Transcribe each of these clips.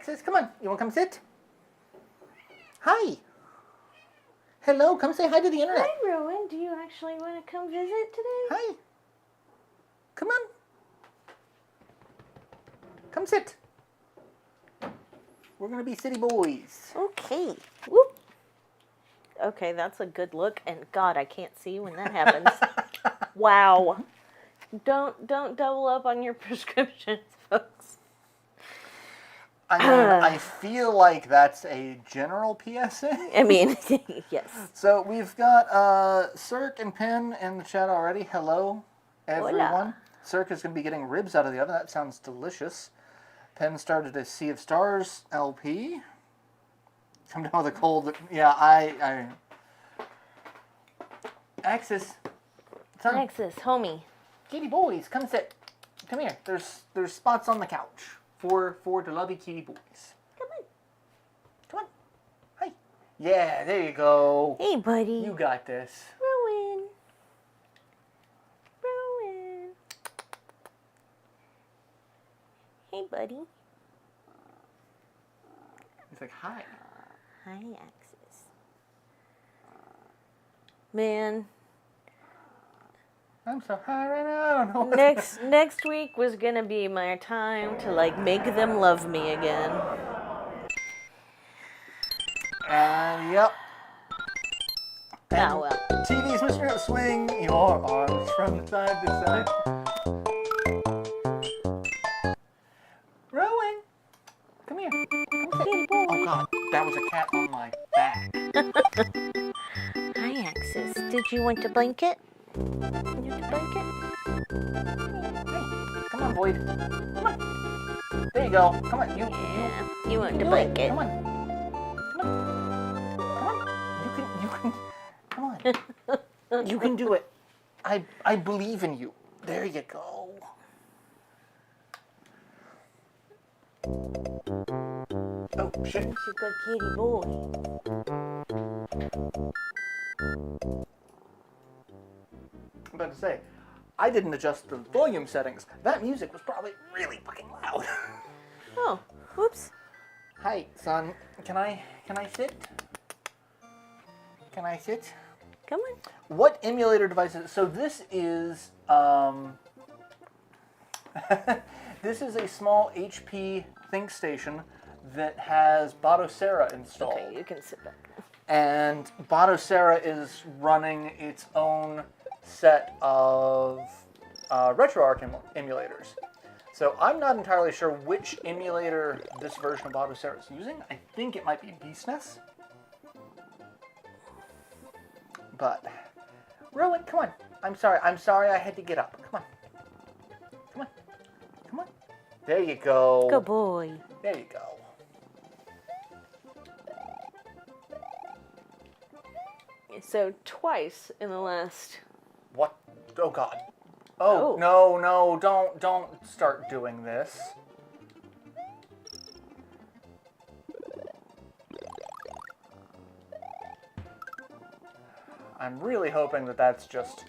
Axis, come on. You want to come sit? Hi. Hello, come say hi to the internet. Hi, Rowan. Do you actually want to come visit today? Hi. Come on. Come sit. We're going to be city boys. Okay. Whoop. Okay, that's a good look. And God, I can't see when that happens. Wow. Don't double up on your prescriptions, folks. I mean, I feel like that's a general PSA. I mean, yes. So we've got Cirque and Penn in the chat already. Hello, everyone. Hola. Cirque is going to be getting ribs out of the oven. That sounds delicious. Penn started a Sea of Stars LP. Come down with a cold. Yeah, I... Axis. Son. Alexis, homie. Kitty boys, come sit. Come here. There's spots on the couch for the lovely kitty boys. Come on. Come on. Hi. Yeah, there you go. Hey, buddy. You got this. Rowan. Rowan. Hey, buddy. He's like, hi. Hi, Axis. Man, I'm so high right now. I don't know. next week was gonna be my time to like make them love me again. Yep. And Oh well. TV's Mr. No Swing your arms from side to side. Rowan, come here. Come sit. Oh God, that was a cat on my back. Hi, Axis. Did you want a blanket? You want a blanket? Hey, come on, Boyd. Come on. There you go. Come on, you. Yeah. You want can a do blanket? it. Come on. Come on. Come on. You can. Come on. You can do it. I believe in you. There you go. Oh shit. You good kitty boy. I'm about to say, I didn't adjust the volume settings. That music was probably really fucking loud. Oh, whoops. Hi, son. Can I sit? Can I sit? Come on. What emulator devices? So this is this is a small HP ThinkStation that has Batocera installed. Okay, you can sit back. And Batocera is running its own set of RetroArch emulators. So I'm not entirely sure which emulator this version of Batocera is using. I think it might be BeastNES. But, Rowan, come on. I'm sorry I had to get up. Come on. Come on. Come on. There you go. Good boy. There you go. So twice in the last... What? Oh, God. Oh, no, don't start doing this. I'm really hoping that that's just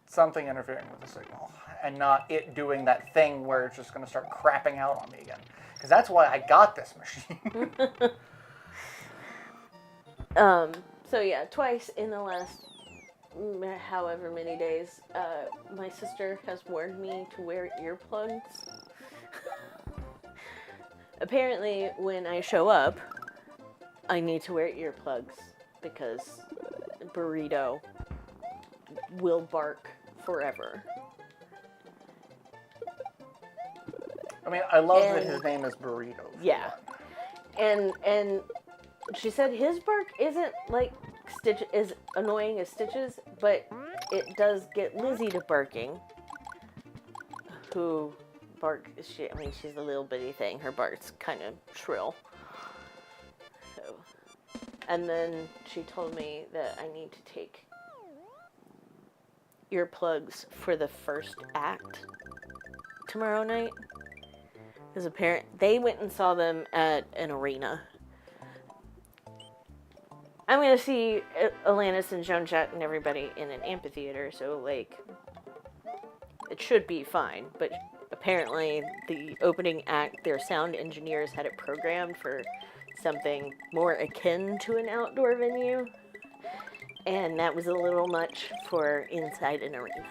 something interfering with the signal and not it doing that thing where it's just going to start crapping out on me again. Because that's why I got this machine. So yeah, twice in the last however many days, my sister has warned me to wear earplugs. Apparently, when I show up, I need to wear earplugs because Burrito will bark forever. I mean, I love that his name is Burrito. Yeah. And she said his bark isn't like Stitch as annoying as Stitch's, but it does get Lizzie to barking. Who I mean, she's a little bitty thing. Her bark's kind of shrill. So, and then she told me that I need to take earplugs for the first act tomorrow night. Because they went and saw them at an arena. I'm going to see Alanis and Joan Jett and everybody in an amphitheater, so, like, it should be fine. But apparently the opening act, their sound engineers had it programmed for something more akin to an outdoor venue. And that was a little much for inside an arena.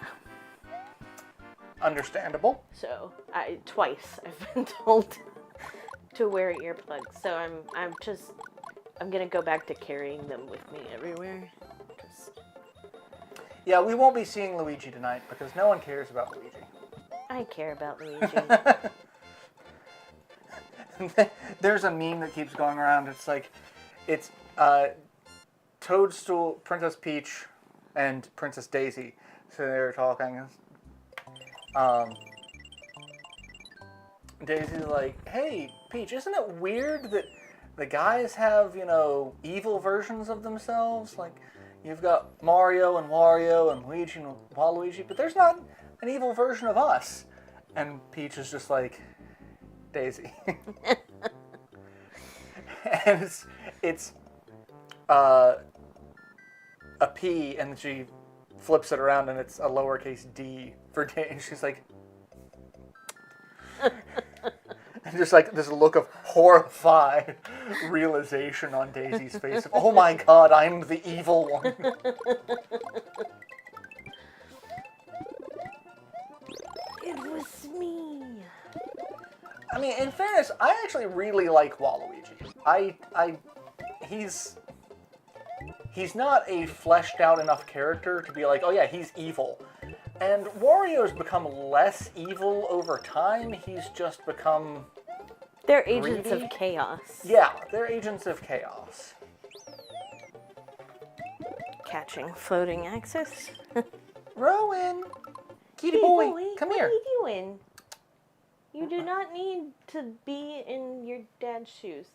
Understandable. So twice I've been told to wear earplugs. So I'm gonna go back to carrying them with me everywhere. Yeah, we won't be seeing Luigi tonight because no one cares about Luigi. I care about Luigi. There's a meme that keeps going around. It's Toadstool, Princess Peach, and Princess Daisy. So they're talking. Daisy's like, "Hey, Peach, isn't it weird that the guys have, evil versions of themselves? Like, you've got Mario and Wario and Luigi and Waluigi, but there's not an evil version of us." And Peach is just like, "Daisy." And it's a P, and she flips it around, and it's a lowercase d for Daisy. And she's like, and just like this look of horrified realization on Daisy's face. Oh my God, I'm the evil one. It was me. I mean, in fairness, I actually really like Waluigi. He's not a fleshed out enough character to be like, oh yeah, he's evil. And Wario's become less evil over time. He's just become... They're agents greedy? of chaos. Yeah, they're agents of chaos. Catching floating axis. Rowan! Kitty boy, come what here. are you doing? You do not need to be in your dad's shoes.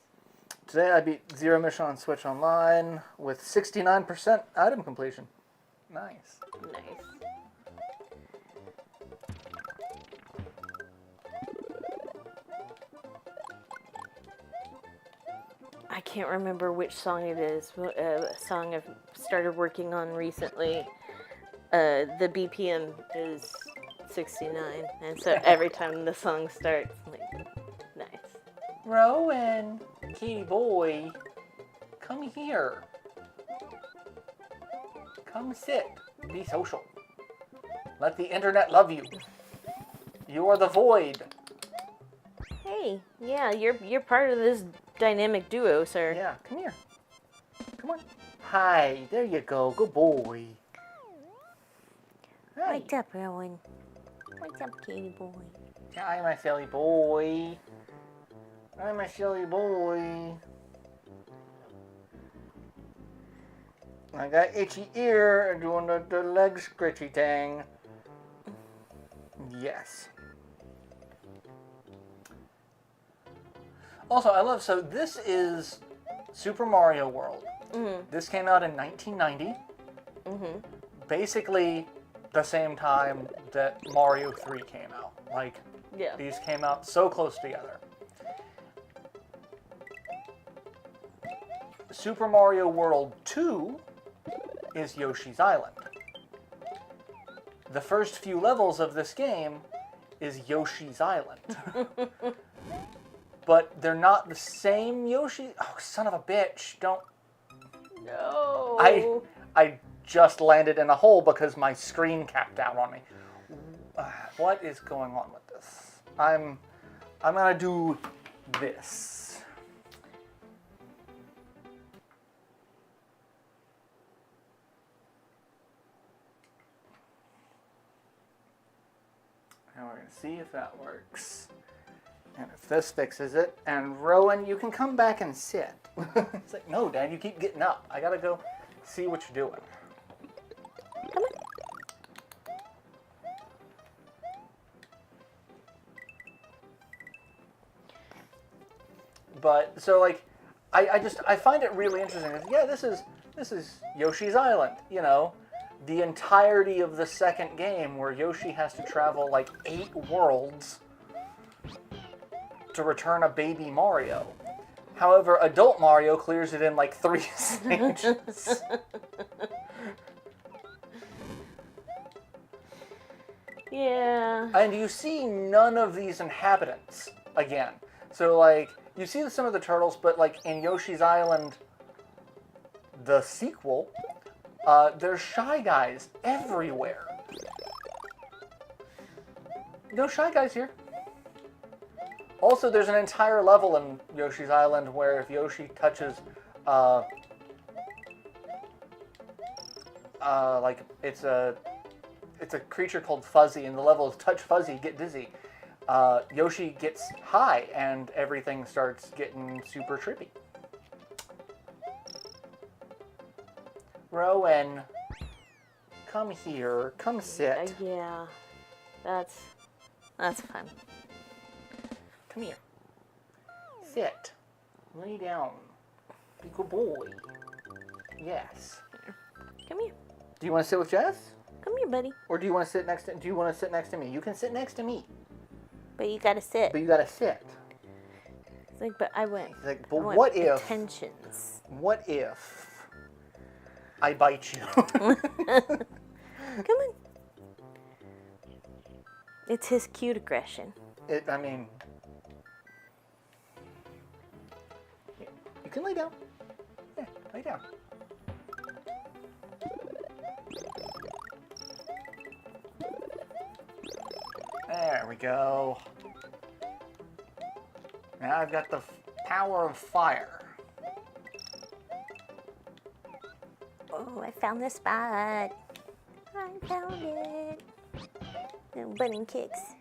Today I beat Zero Mission on Switch Online with 69% item completion. Nice. Nice. I can't remember which song it is. A song I've started working on recently. The BPM is 69, and so every time the song starts, I'm like, nice. Rowan, kitty boy, come here. Come sit. Be social. Let the internet love you. You are the void. Hey, yeah, you're part of this dynamic duo, sir. Yeah, come here. Come on. Hi, there you go. Good boy. Hi. What's up, Rowan? What's up, kitty boy? Hi, my silly boy. I'm a silly boy. I got itchy ear doing the leg scritchy thing. Yes. Also, I love, so this is Super Mario World. Mm-hmm. This came out in 1990. Mm-hmm. Basically the same time that Mario 3 came out. Like, Yeah. these came out so close together. Super Mario World 2 is Yoshi's Island. The first few levels of this game is Yoshi's Island. But they're not the same Yoshi. Oh, son of a bitch. Don't. No. I just landed in a hole because my screen capped out on me. What is going on with this? I'm gonna do this. Now we're gonna see if that works. And if this fixes it, and Rowan, you can come back and sit. It's like, no, Dad, you keep getting up. I gotta go see what you're doing. Come on. But so like, I find it really interesting. Yeah, this is Yoshi's Island. You know, the entirety of the second game where Yoshi has to travel like 8 worlds to return a baby Mario. However, adult Mario clears it in like 3 stages. Yeah. And you see none of these inhabitants again. So, like, you see some of the turtles, but, like, in Yoshi's Island, the sequel, there's Shy Guys everywhere. No Shy Guys here. Also, there's an entire level in Yoshi's Island where if Yoshi touches, like, it's a creature called Fuzzy, and the level is touch Fuzzy, get dizzy. Yoshi gets high, and everything starts getting super trippy. Rowan, come here, come sit. Yeah, that's fun. Come here. Sit. Lay down. Be a good boy. Yes. Come here. Do you want to sit with Jess? Come here, buddy. Or do you want to sit next to? Do you want to sit next to me? You can sit next to me. But you gotta sit. But you gotta sit. It's like, but I went. It's like, but what if? Attentions. What if I bite you? Come on. It's his cute aggression. I mean, you can lay down. Yeah, lay down. There we go. Now I've got the power of fire. Oh, I found the spot. I found it. No bunny kicks.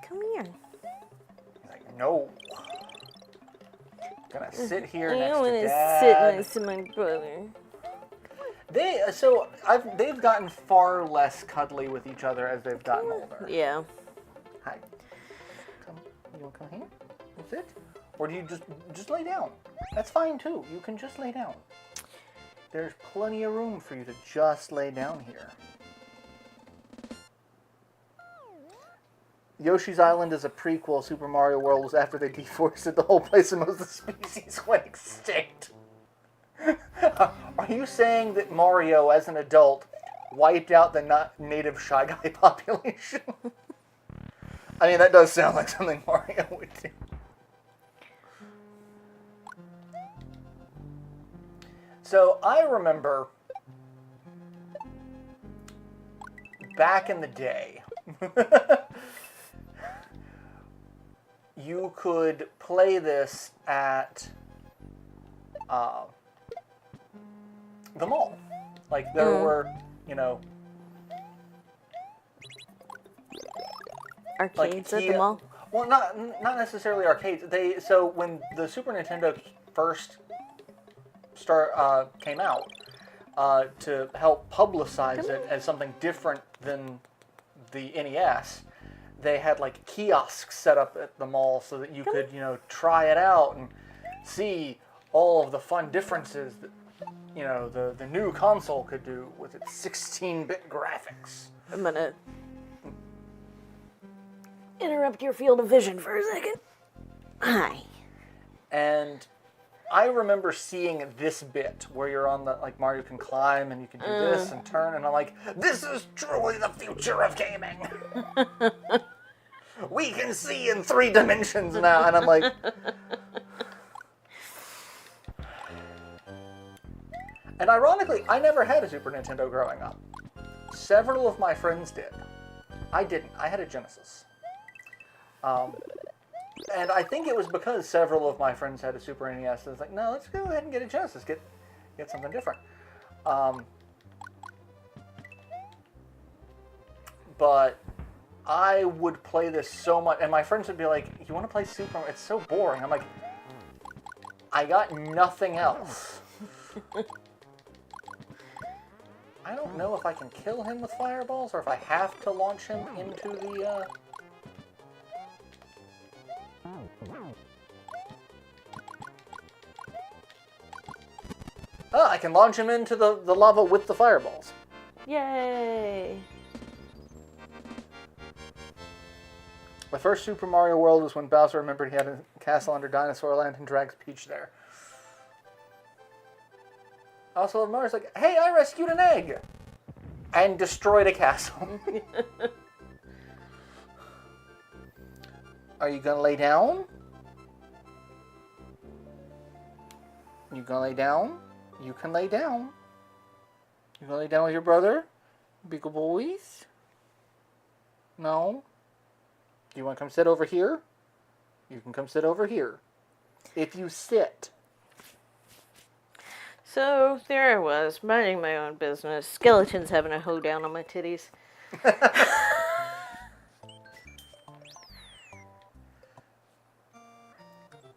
Come here. He's like, no. I'm gonna sit here I next don't to want to Dad. sit next to my brother. They've gotten far less cuddly with each other as they've gotten older. Yeah. Hi. Come. You want to come here? That's it. Or do you just lay down? That's fine too. You can just lay down. There's plenty of room for you to just lay down here. Yoshi's Island is a prequel. Super Mario World was after they deforested the whole place and most of the species went extinct. Are you saying that Mario, as an adult, wiped out the native Shy Guy population? I mean, that does sound like something Mario would do. So, I remember back in the day, you could play this at the mall. Like, there were, Arcades at the mall? Well, not necessarily arcades. So when the Super Nintendo first came out, to help publicize it as something different than the NES, they had like kiosks set up at the mall so that you could, try it out and see all of the fun differences that, the new console could do with its 16-bit graphics. I'm gonna interrupt your field of vision for a second. Hi. And I remember seeing this bit where you're on the, like, Mario can climb and you can do this and turn, and I'm like, this is truly the future of gaming. We can see in 3 dimensions now, and I'm like... And ironically, I never had a Super Nintendo growing up. Several of my friends did. I didn't. I had a Genesis. And I think it was because several of my friends had a Super NES. I was like, no, let's go ahead and get a Genesis. Get something different. But I would play this so much, and my friends would be like, you want to play Super? It's so boring. I'm like, I got nothing else. I don't know if I can kill him with fireballs or if I have to launch him into the, Oh, I can launch him into the lava with the fireballs. Yay! The first Super Mario World was when Bowser remembered he had a castle under Dinosaur Land and drags Peach there. I also love Mario's like, hey, I rescued an egg! And destroyed a castle. Are you gonna lay down? You gonna lay down? You can lay down. You gonna lay down with your brother? Big boys? No? Do you wanna come sit over here? You can come sit over here. If you sit. So there I was, minding my own business. Skeletons having a hoedown on my titties.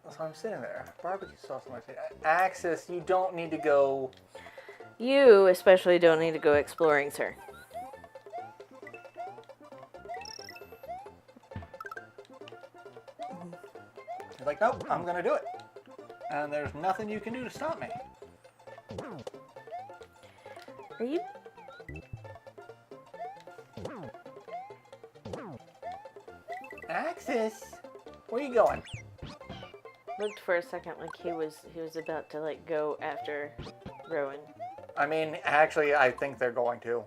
So I'm sitting there. Barbecue sauce on my face. Axis, you don't need to go. You especially don't need to go exploring, sir. He's like, nope, I'm gonna do it. And there's nothing you can do to stop me. Are you? Axis, where you going? Looked for a second like he was about to like go after Rowan. I mean, actually, I think they're going to.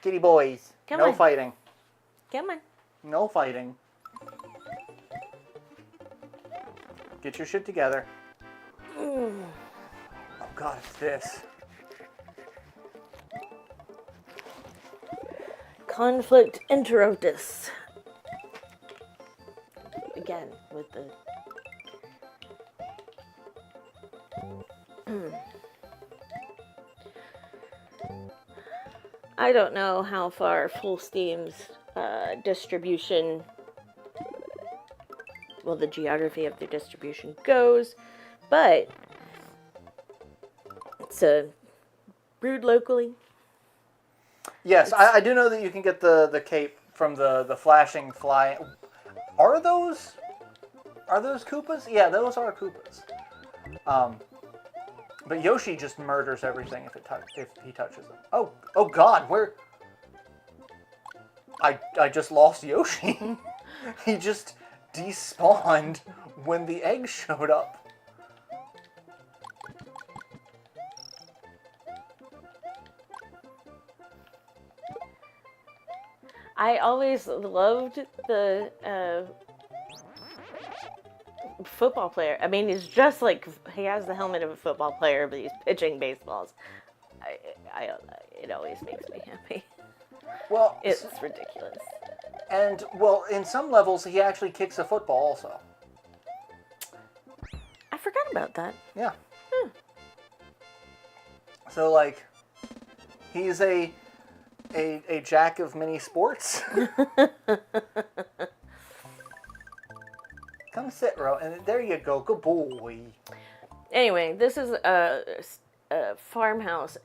Kitty boys, Come no on. fighting. Come on. No fighting. Get your shit together. Oh God, it's this. Conflict interrotus. Again with the. I don't know how far Full Steam's distribution, well, the geography of their distribution goes, but it's brewed locally. Yes, I do know that you can get the cape from the flashing fly. Are those Koopas? Yeah, those are Koopas. But Yoshi just murders everything if he touches them. Oh God, where? I just lost Yoshi. He just despawned when the egg showed up. I always loved the football player. I mean, he's just like, he has the helmet of a football player, but he's pitching baseballs. It always makes me happy. Well, It's ridiculous. and well, in some levels, he actually kicks a football also. I forgot about that. Yeah. So like, he's a jack of many sports. Come sit, Ro, and there you go. Good boy. Anyway, this is a farmhouse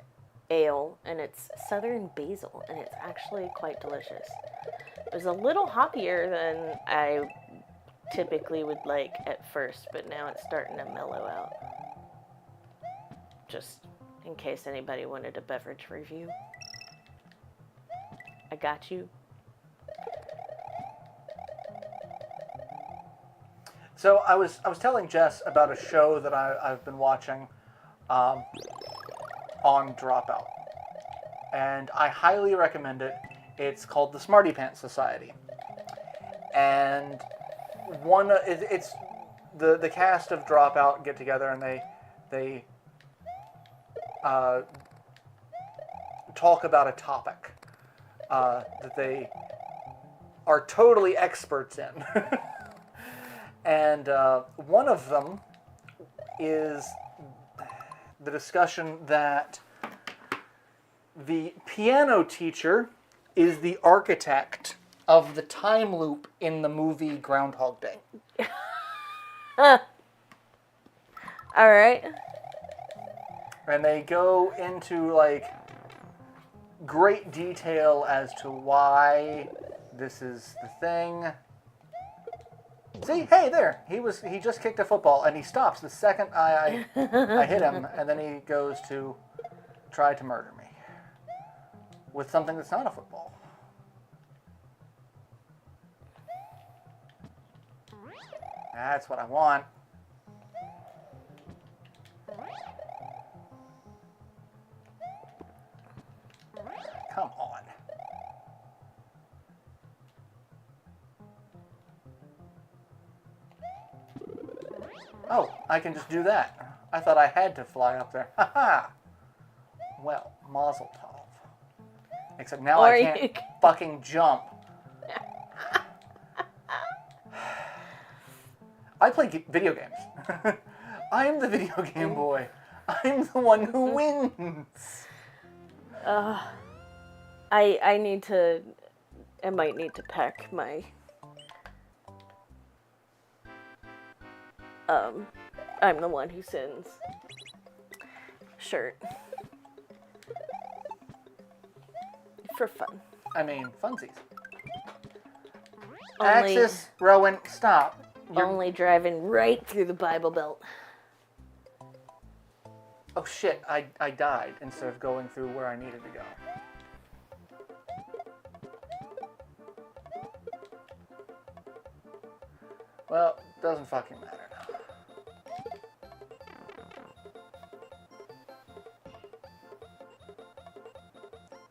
ale, and it's Southern Basil, and it's actually quite delicious. It was a little hoppier than I typically would like at first, but now it's starting to mellow out. Just in case anybody wanted a beverage review. I got you. So I was telling Jess about a show that I've been watching on Dropout, and I highly recommend it. It's called the Smarty Pants Society, and it's the cast of Dropout get together and they talk about a topic that they are totally experts in. And one of them is the discussion that the piano teacher is the architect of the time loop in the movie Groundhog Day. All right. And they go into like great detail as to why this is the thing. See, hey there, he just kicked a football and he stops the second I hit him, and then he goes to try to murder me with something that's not a football. That's what I want. Come on. Oh, I can just do that. I thought I had to fly up there. Haha. Well, Mazel tov. Except now Or I you can't can- fucking jump. I play video games. I'm the video game boy. I'm the one who wins. I need to. I might need to pack my. I'm the one who sins. Shirt. For fun. I mean, funsies. Only, Axis, Rowan, stop. only driving right through the Bible Belt. Oh shit, I died instead of going through where I needed to go. Well, doesn't fucking matter now.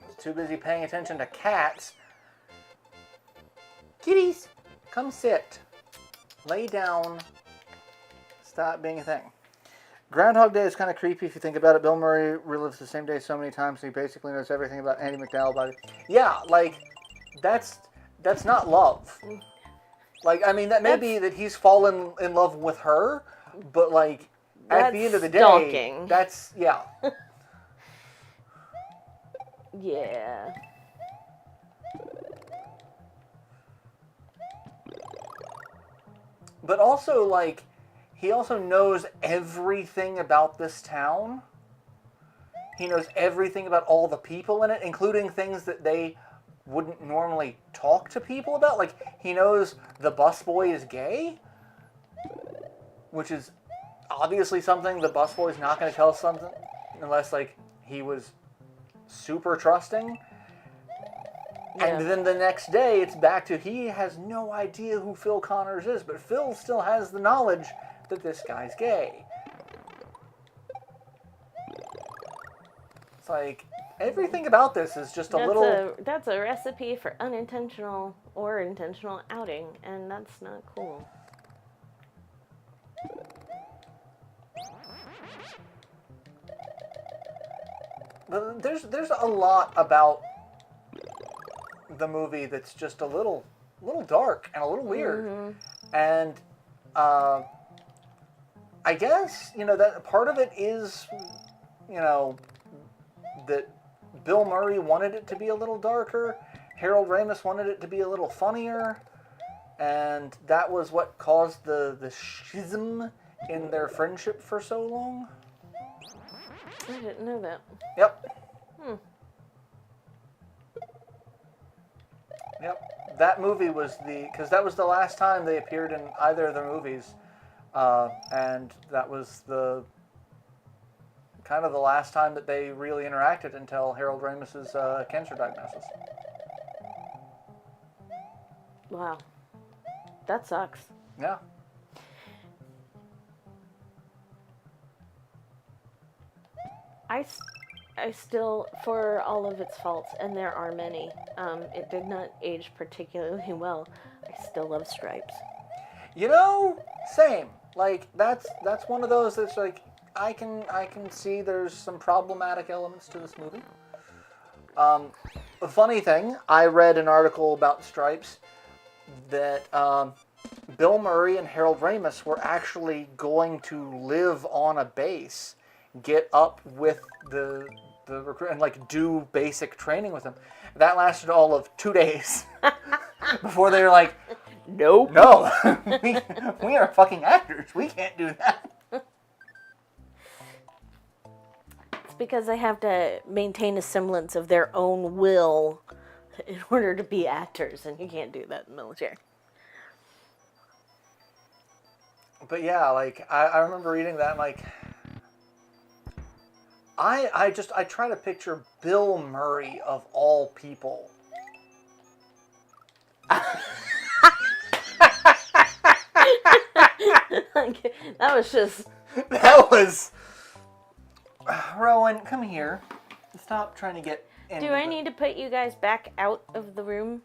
I was too busy paying attention to cats. Kitties, come sit. Lay down. Stop being a thing. Groundhog Day is kind of creepy if you think about it. Bill Murray relives the same day so many times, he basically knows everything about Andy McDowell about it. Yeah, like, that's not love. Like, I mean, that may be that he's fallen in love with her, but, like, at the end of the day, stalking. that's, yeah. Yeah. But also, like, he also knows everything about this town. He knows everything about all the people in it, including things that they wouldn't normally talk to people about. Like, he knows the busboy is gay, which is obviously something the busboy's not going to tell something unless, like, he was super trusting. Yeah. And then the next day, it's back to he has no idea who Phil Connors is, but Phil still has the knowledge that this guy's gay. It's like, everything about this is just That's a recipe for unintentional or intentional outing, and that's not cool. But there's a lot about the movie that's just a little dark and a little weird. Mm-hmm. And I guess, that part of it is, that Bill Murray wanted it to be a little darker. Harold Ramis wanted it to be a little funnier. And that was what caused the schism in their friendship for so long. I didn't know that. Yep. Hmm. Yep. That movie was because that was the last time they appeared in either of their movies. And that was kind of the last time that they really interacted until Harold Ramis's cancer diagnosis. Wow. That sucks. Yeah. I still, for all of its faults, and there are many, it did not age particularly well. I still love Stripes. Same. Like, that's one of those that's like, I can see there's some problematic elements to this movie. The funny thing, I read an article about Stripes that Bill Murray and Harold Ramis were actually going to live on a base, get up with the recruit and like do basic training with them. That lasted all of 2 days before they were like, Nope. no, we are fucking actors. We can't do that. It's because they have to maintain a semblance of their own will in order to be actors, and you can't do that in the military. But yeah, like, I remember reading that, and like, I try to picture Bill Murray of all people. That was just... That was... Rowan, come here. Stop trying to get Do I need to put you guys back out of the room?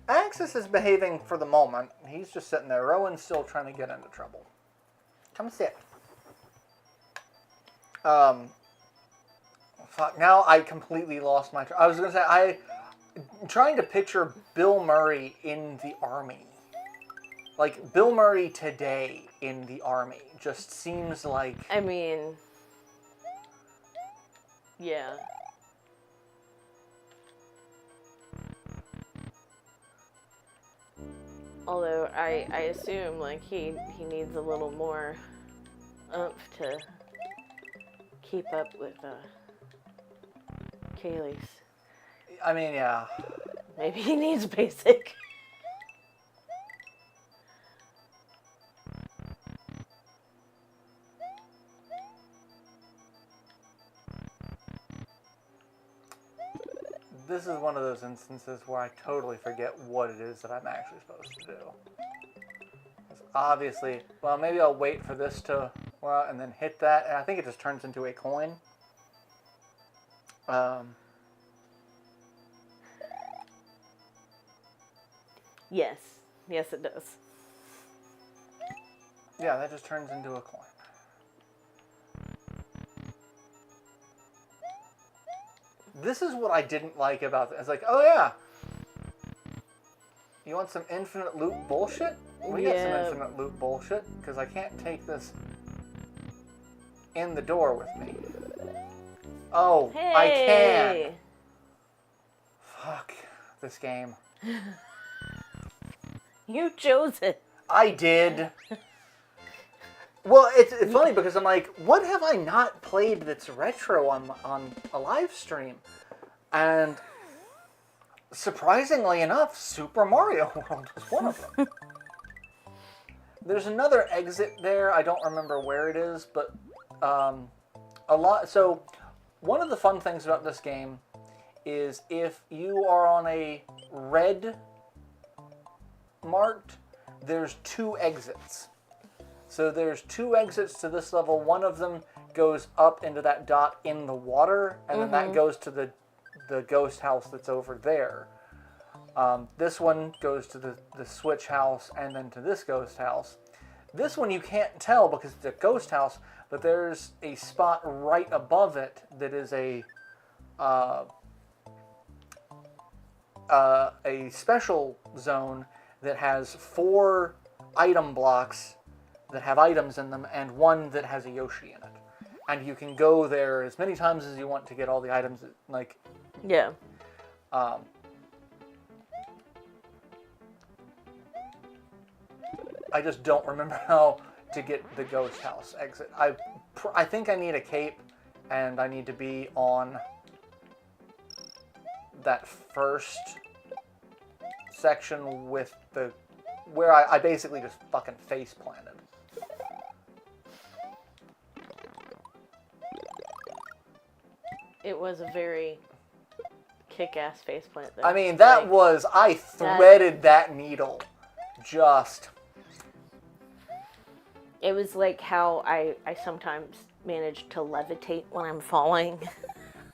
Axis is behaving for the moment. He's just sitting there. Rowan's still trying to get into trouble. Come sit. Fuck, now I completely lost my... I was going to say, I'm trying to picture Bill Murray in the army. Like, Bill Murray today in the army just seems like... I mean... Yeah. Although, I assume, like, he needs a little more oomph to keep up with, Kaylee's. I mean, yeah. Maybe he needs basic. This is one of those instances where I totally forget what it is that I'm actually supposed to do. Obviously, well, maybe I'll wait for this to, well, and then hit that, and I think it just turns into a coin. Yes. Yes, it does. Yeah, that just turns into a coin. This is what I didn't like about this. It's like, oh yeah, you want some infinite loop bullshit? We got some infinite loop bullshit, because I can't take this in the door with me. Oh, Hey. I can. Fuck this game. You chose it. I did. Well, it's funny because I'm like, what have I not played that's retro on a live stream? And surprisingly enough, Super Mario World is one of them. There's another exit there. I don't remember where it is, but a lot. So one of the fun things about this game is if you are on a red marked, there's 2 exits. So there's 2 exits to this level. One of them goes up into that dot in the water, and then that goes to the ghost house that's over there. This one goes to the switch house and then to this ghost house. This one you can't tell because it's a ghost house, but there's a spot right above it that is a special zone that has 4 item blocks that have items in them, and 1 that has a Yoshi in it. And you can go there as many times as you want to get all the items. Like, yeah. I just don't remember how to get the ghost house exit. I think I need a cape, and I need to be on that first section with the where I basically just fucking face planted. It was a very kick-ass faceplant, though. I mean, that was... I threaded that needle. Just... It was like how I sometimes manage to levitate when I'm falling.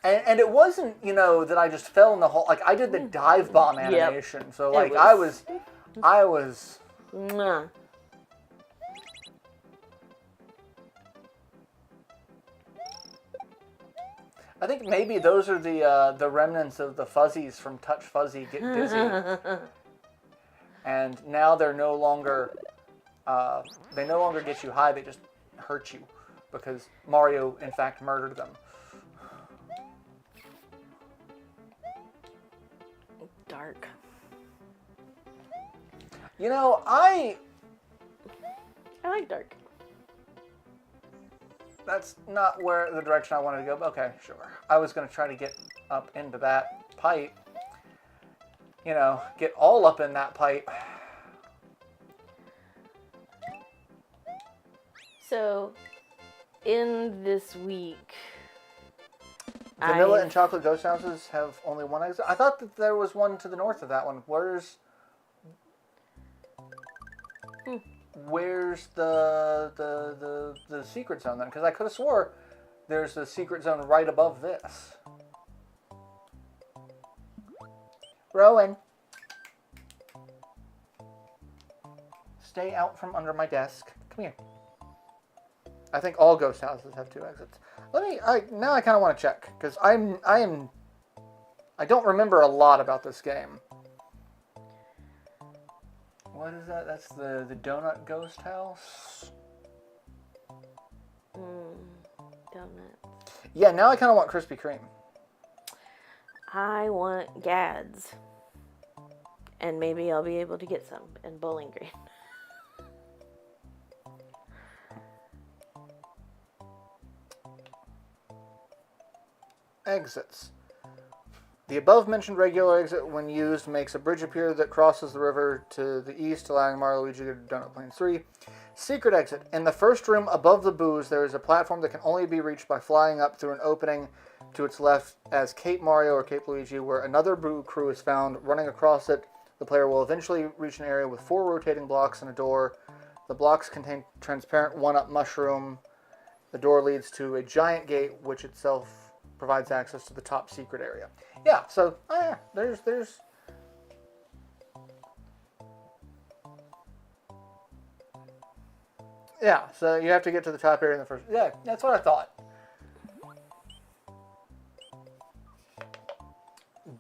And it wasn't, you know, that I just fell in the hole. Like, I did the dive bomb animation. Yep. So, like, I was... Mwah. I think maybe those are the remnants of the fuzzies from Touch Fuzzy Get Dizzy. And now they're no longer... they no longer get you high, they just hurt you. Because Mario, in fact, murdered them. Dark. You know, I like dark. That's not where the direction I wanted to go, but okay, sure. I was going to try to get up into that pipe. You know, get all up in that pipe. So, in this week... Vanilla and chocolate ghost houses have only 1 exit? I thought that there was one to the north of that one. Where's the secret zone then? Because I could have swore there's a secret zone right above this. Rowan. Stay out from under my desk. Come here. I think all ghost houses have 2 exits. Now I kind of want to check, because I don't remember a lot about this game. What is that? That's the donut ghost house? Donuts. Yeah, now I kind of want Krispy Kreme. I want Gads. And maybe I'll be able to get some in Bowling Green. Exits. The above-mentioned regular exit, when used, makes a bridge appear that crosses the river to the east, allowing Mario Luigi to go to Donut Plains 3. Secret exit. In the first room above the booze, there is a platform that can only be reached by flying up through an opening to its left as Cape Mario or Cape Luigi, where another Boo crew is found. Running across it, the player will eventually reach an area with 4 rotating blocks and a door. The blocks contain transparent 1-up mushroom. The door leads to a giant gate, which itself provides access to the top secret area. Yeah, so there's yeah, so you have to get to the top area in the first. Yeah, that's what I thought.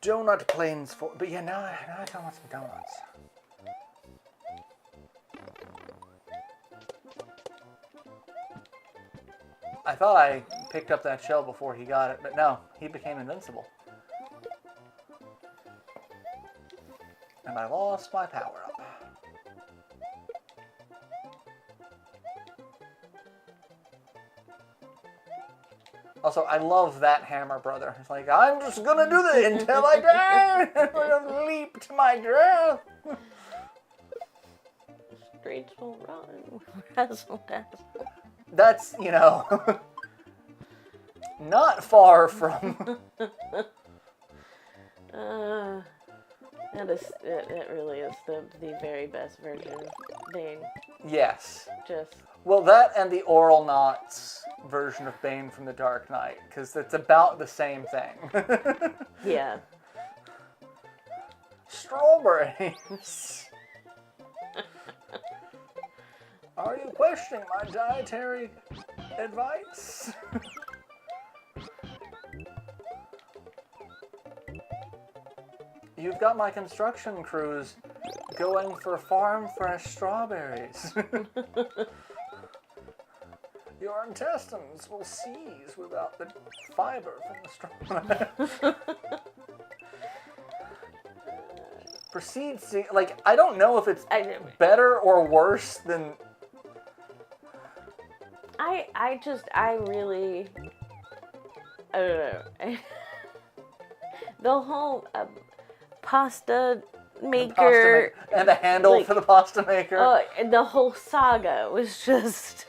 Donut Plains 4, but yeah, now I kind of want some donuts. I thought I picked up that shell before he got it, but no, he became invincible. And I lost my power-up. Also, I love that hammer, brother. It's like, I'm just gonna do this until I die! I'm gonna leap to my death! Streets will run. Razzle dazzle. That's, not far from... It really is the very best version of Bane. Yes. Just... Well, that and the Oral Knots version of Bane from the Dark Knight, because it's about the same thing. Yeah. Strawberries. Are you questioning my dietary advice? You've got my construction crews going for farm fresh strawberries. Your intestines will seize without the fiber from the strawberry. Proceeds to, I don't know if it's better or worse than... I really, I don't know. The whole pasta maker and the handle for the pasta maker. And the whole saga was just,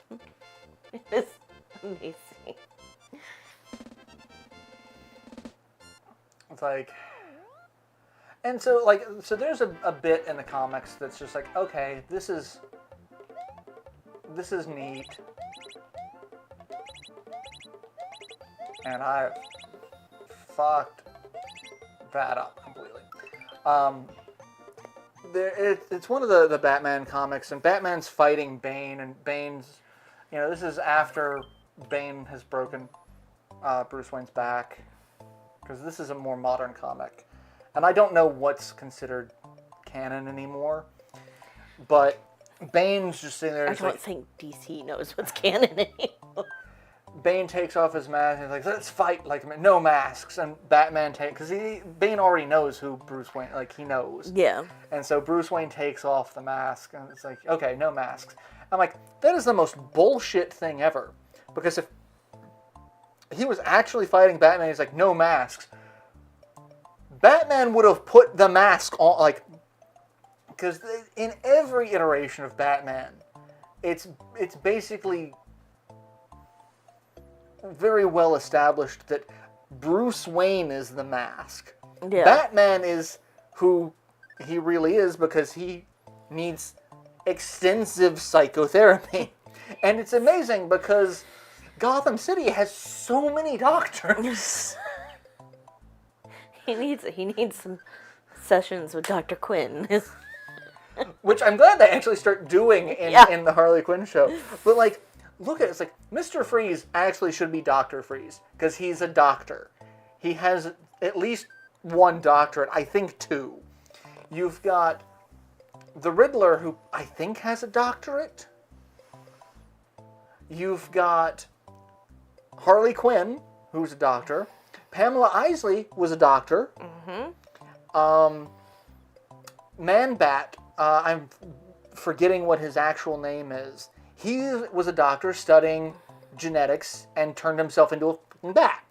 it was amazing. It's like, and so there's a bit in the comics that's just like, okay, this is neat. And I fucked that up completely. It's one of the Batman comics, and Batman's fighting Bane, and Bane's, this is after Bane has broken Bruce Wayne's back, because this is a more modern comic. And I don't know what's considered canon anymore, but Bane's just sitting there. I don't think DC knows what's canon anymore. Bane takes off his mask and he's like, let's fight, no masks. And Batman because Bane already knows who Bruce Wayne, he knows. Yeah. And so Bruce Wayne takes off the mask and it's like, okay, no masks. I'm like, that is the most bullshit thing ever. Because if he was actually fighting Batman, he's like, no masks. Batman would have put the mask on, because in every iteration of Batman, it's basically very well established that Bruce Wayne is the mask. Yeah. Batman is who he really is because he needs extensive psychotherapy. And it's amazing because Gotham City has so many doctors. He needs Sessions with Dr. Quinn. Which I'm glad they actually start doing in the Harley Quinn show. But, like, look at it. It's like, Mr. Freeze actually should be Dr. Freeze, because he's a doctor. He has at least one doctorate, I think 2. You've got the Riddler, who I think has a doctorate. You've got Harley Quinn, who's a doctor. Pamela Isley was a doctor. Man-Bat, I'm forgetting what his actual name is. He was a doctor studying genetics and turned himself into a f***ing bat.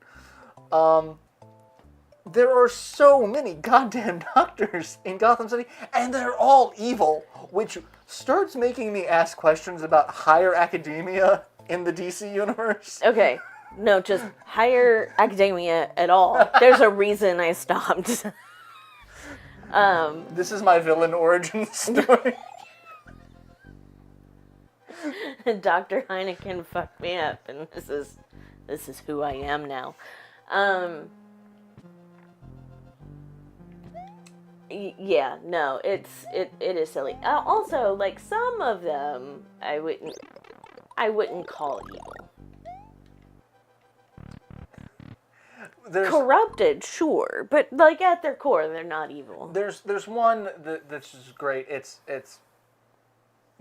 There are so many goddamn doctors in Gotham City, and they're all evil, which starts making me ask questions about higher academia in the DC universe. Okay. No, just higher academia at all. There's a reason I stopped. This is my villain origin story. Dr. Heineken fucked me up, and this is who I am now. Yeah, no, it is silly. Also, like, some of them I wouldn't call evil. Corrupted, sure, but like at their core, they're not evil. There's one that's just great. It's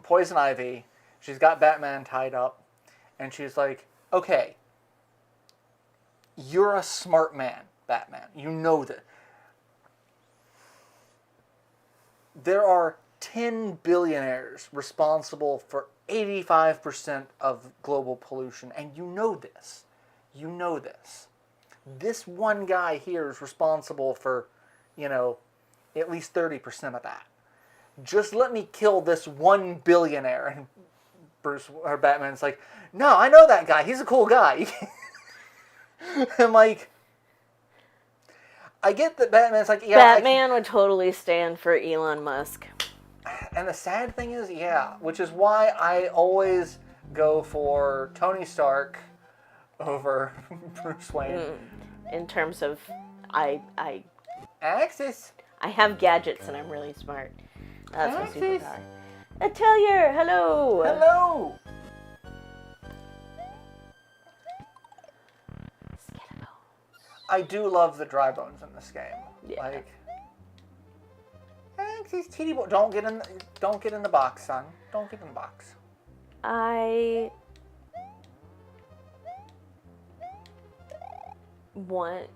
Poison Ivy. She's got Batman tied up, and she's like, "Okay, you're a smart man, Batman. You know that there are 10 billionaires responsible for 85% of global pollution, and you know this. You know this. This one guy here is responsible for, at least 30% of that. Just let me kill this one billionaire." And Batman's like, "No, I know that guy. He's a cool guy." And like, I get that Batman's like, yeah. Batman would totally stand for Elon Musk. And the sad thing is, which is why I always go for Tony Stark over Bruce Wayne. In terms of, Axis. I have gadgets and I'm really smart. That's my superpower. Atelier, hello. Hello. I do love the dry bones in this game. Yeah. Like, Axis, titty boy. Don't get in the box, son. Don't get in the box. I want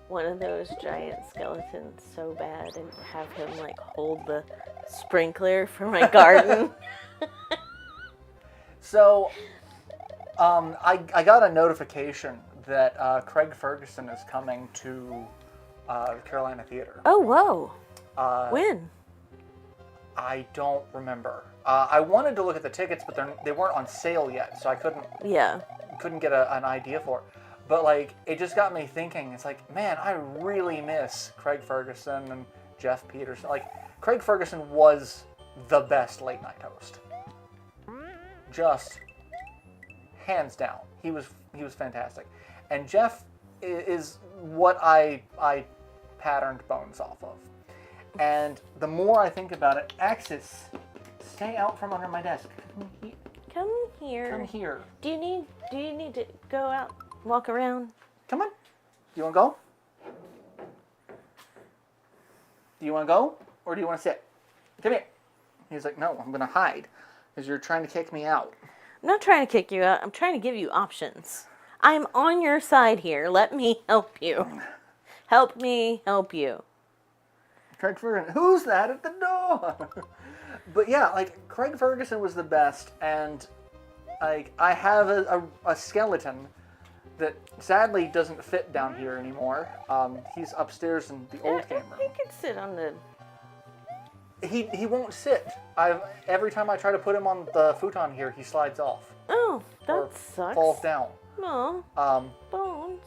one of those giant skeletons so bad and have him like hold the sprinkler for my garden. So, I got a notification that Craig Ferguson is coming to the Carolina Theater. Oh, whoa. When? I don't remember. I wanted to look at the tickets, but they weren't on sale yet, so I couldn't get an idea for it. But like, it just got me thinking. It's like, man, I really miss Craig Ferguson and Jeff Peterson. Like, Craig Ferguson was the best late night host. Just hands down, he was fantastic. And Jeff is what I patterned Bones off of. And the more I think about it, Axis, stay out from under my desk. Come here. Come here. Do you need to go out, walk around? Come on. You want to go? Do you want to go? Or do you want to sit? Come here. He's like, no, I'm going to hide. Because you're trying to kick me out. I'm not trying to kick you out. I'm trying to give you options. I'm on your side here. Let me help you. Help me help you. Craig Ferguson. Who's that at the door? But yeah, like, Craig Ferguson was the best. And like, I have a skeleton that sadly doesn't fit down here anymore. He's upstairs in the old game room. He could sit on the... He won't sit. Every time I try to put him on the futon here, he slides off. Oh, that sucks. Falls down. No. Bones.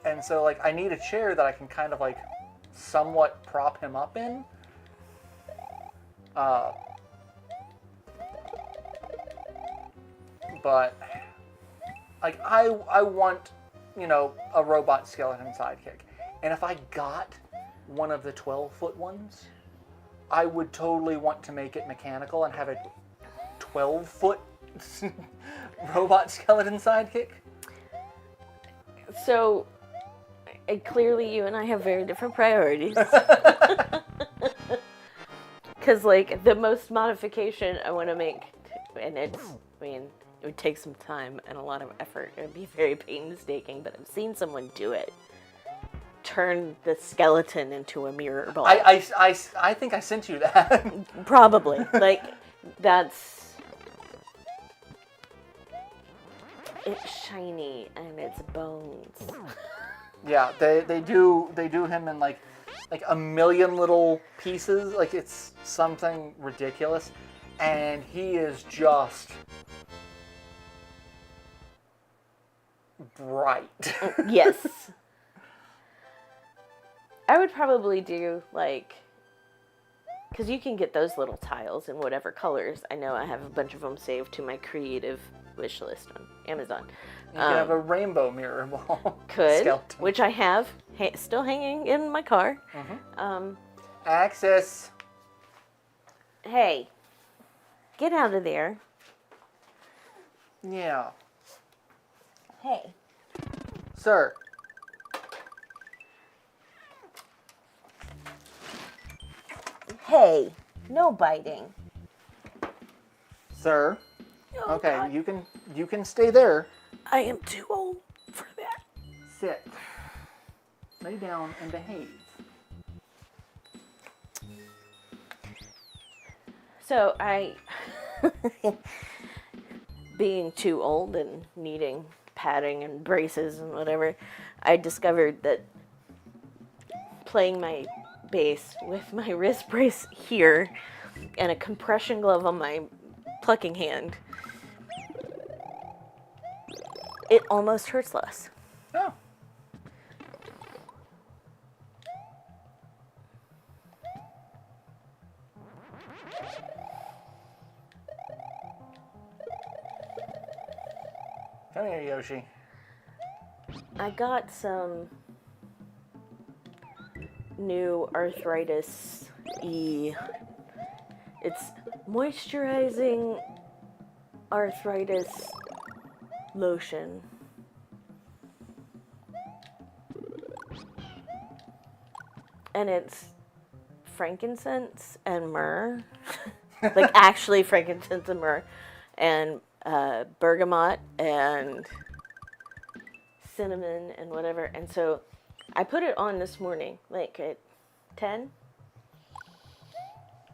And so, like, I need a chair that I can kind of, like, somewhat prop him up in. But, like, I want, a robot skeleton sidekick. And if I got one of the 12-foot ones, I would totally want to make it mechanical and have a 12-foot robot skeleton sidekick. So, clearly you and I have very different priorities. Because, like, the most modification I want to make, and it would take some time and a lot of effort. It would be very painstaking, but I've seen someone do it. Turn the skeleton into a mirror ball. I think I sent you that. Probably. Like, that's... It's shiny and it's bones. Yeah, they do him in like a million little pieces. Like, it's something ridiculous. And he is just bright. Yes. I would probably do, like, because you can get those little tiles in whatever colors. I know I have a bunch of them saved to my creative wish list on Amazon. You can have a rainbow mirror ball. Could, skeleton. which I have still hanging in my car. Access. Hey, get out of there. Yeah. Hey. Sir. Hey, no biting. Sir. Oh, Okay, God. you can stay there. I am too old for that. Sit. Lay down and behave. So I, being too old and needing padding and braces and whatever, I discovered that playing my bass with my wrist brace here and a compression glove on my plucking hand, it almost hurts less. Oh. Come here, Yoshi. I got some new arthritis-y. It's moisturizing arthritis lotion. And it's frankincense and myrrh. Like, actually frankincense and myrrh. And bergamot and cinnamon and whatever. And so I put it on this morning, like at 10.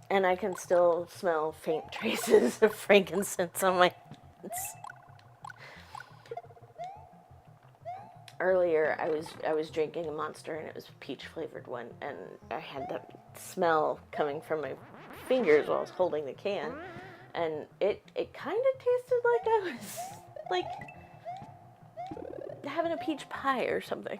And I can still smell faint traces of frankincense on my hands. Earlier, I was drinking a Monster, and it was a peach flavored one, and I had that smell coming from my fingers while I was holding the can, and it kind of tasted like I was like having a peach pie or something.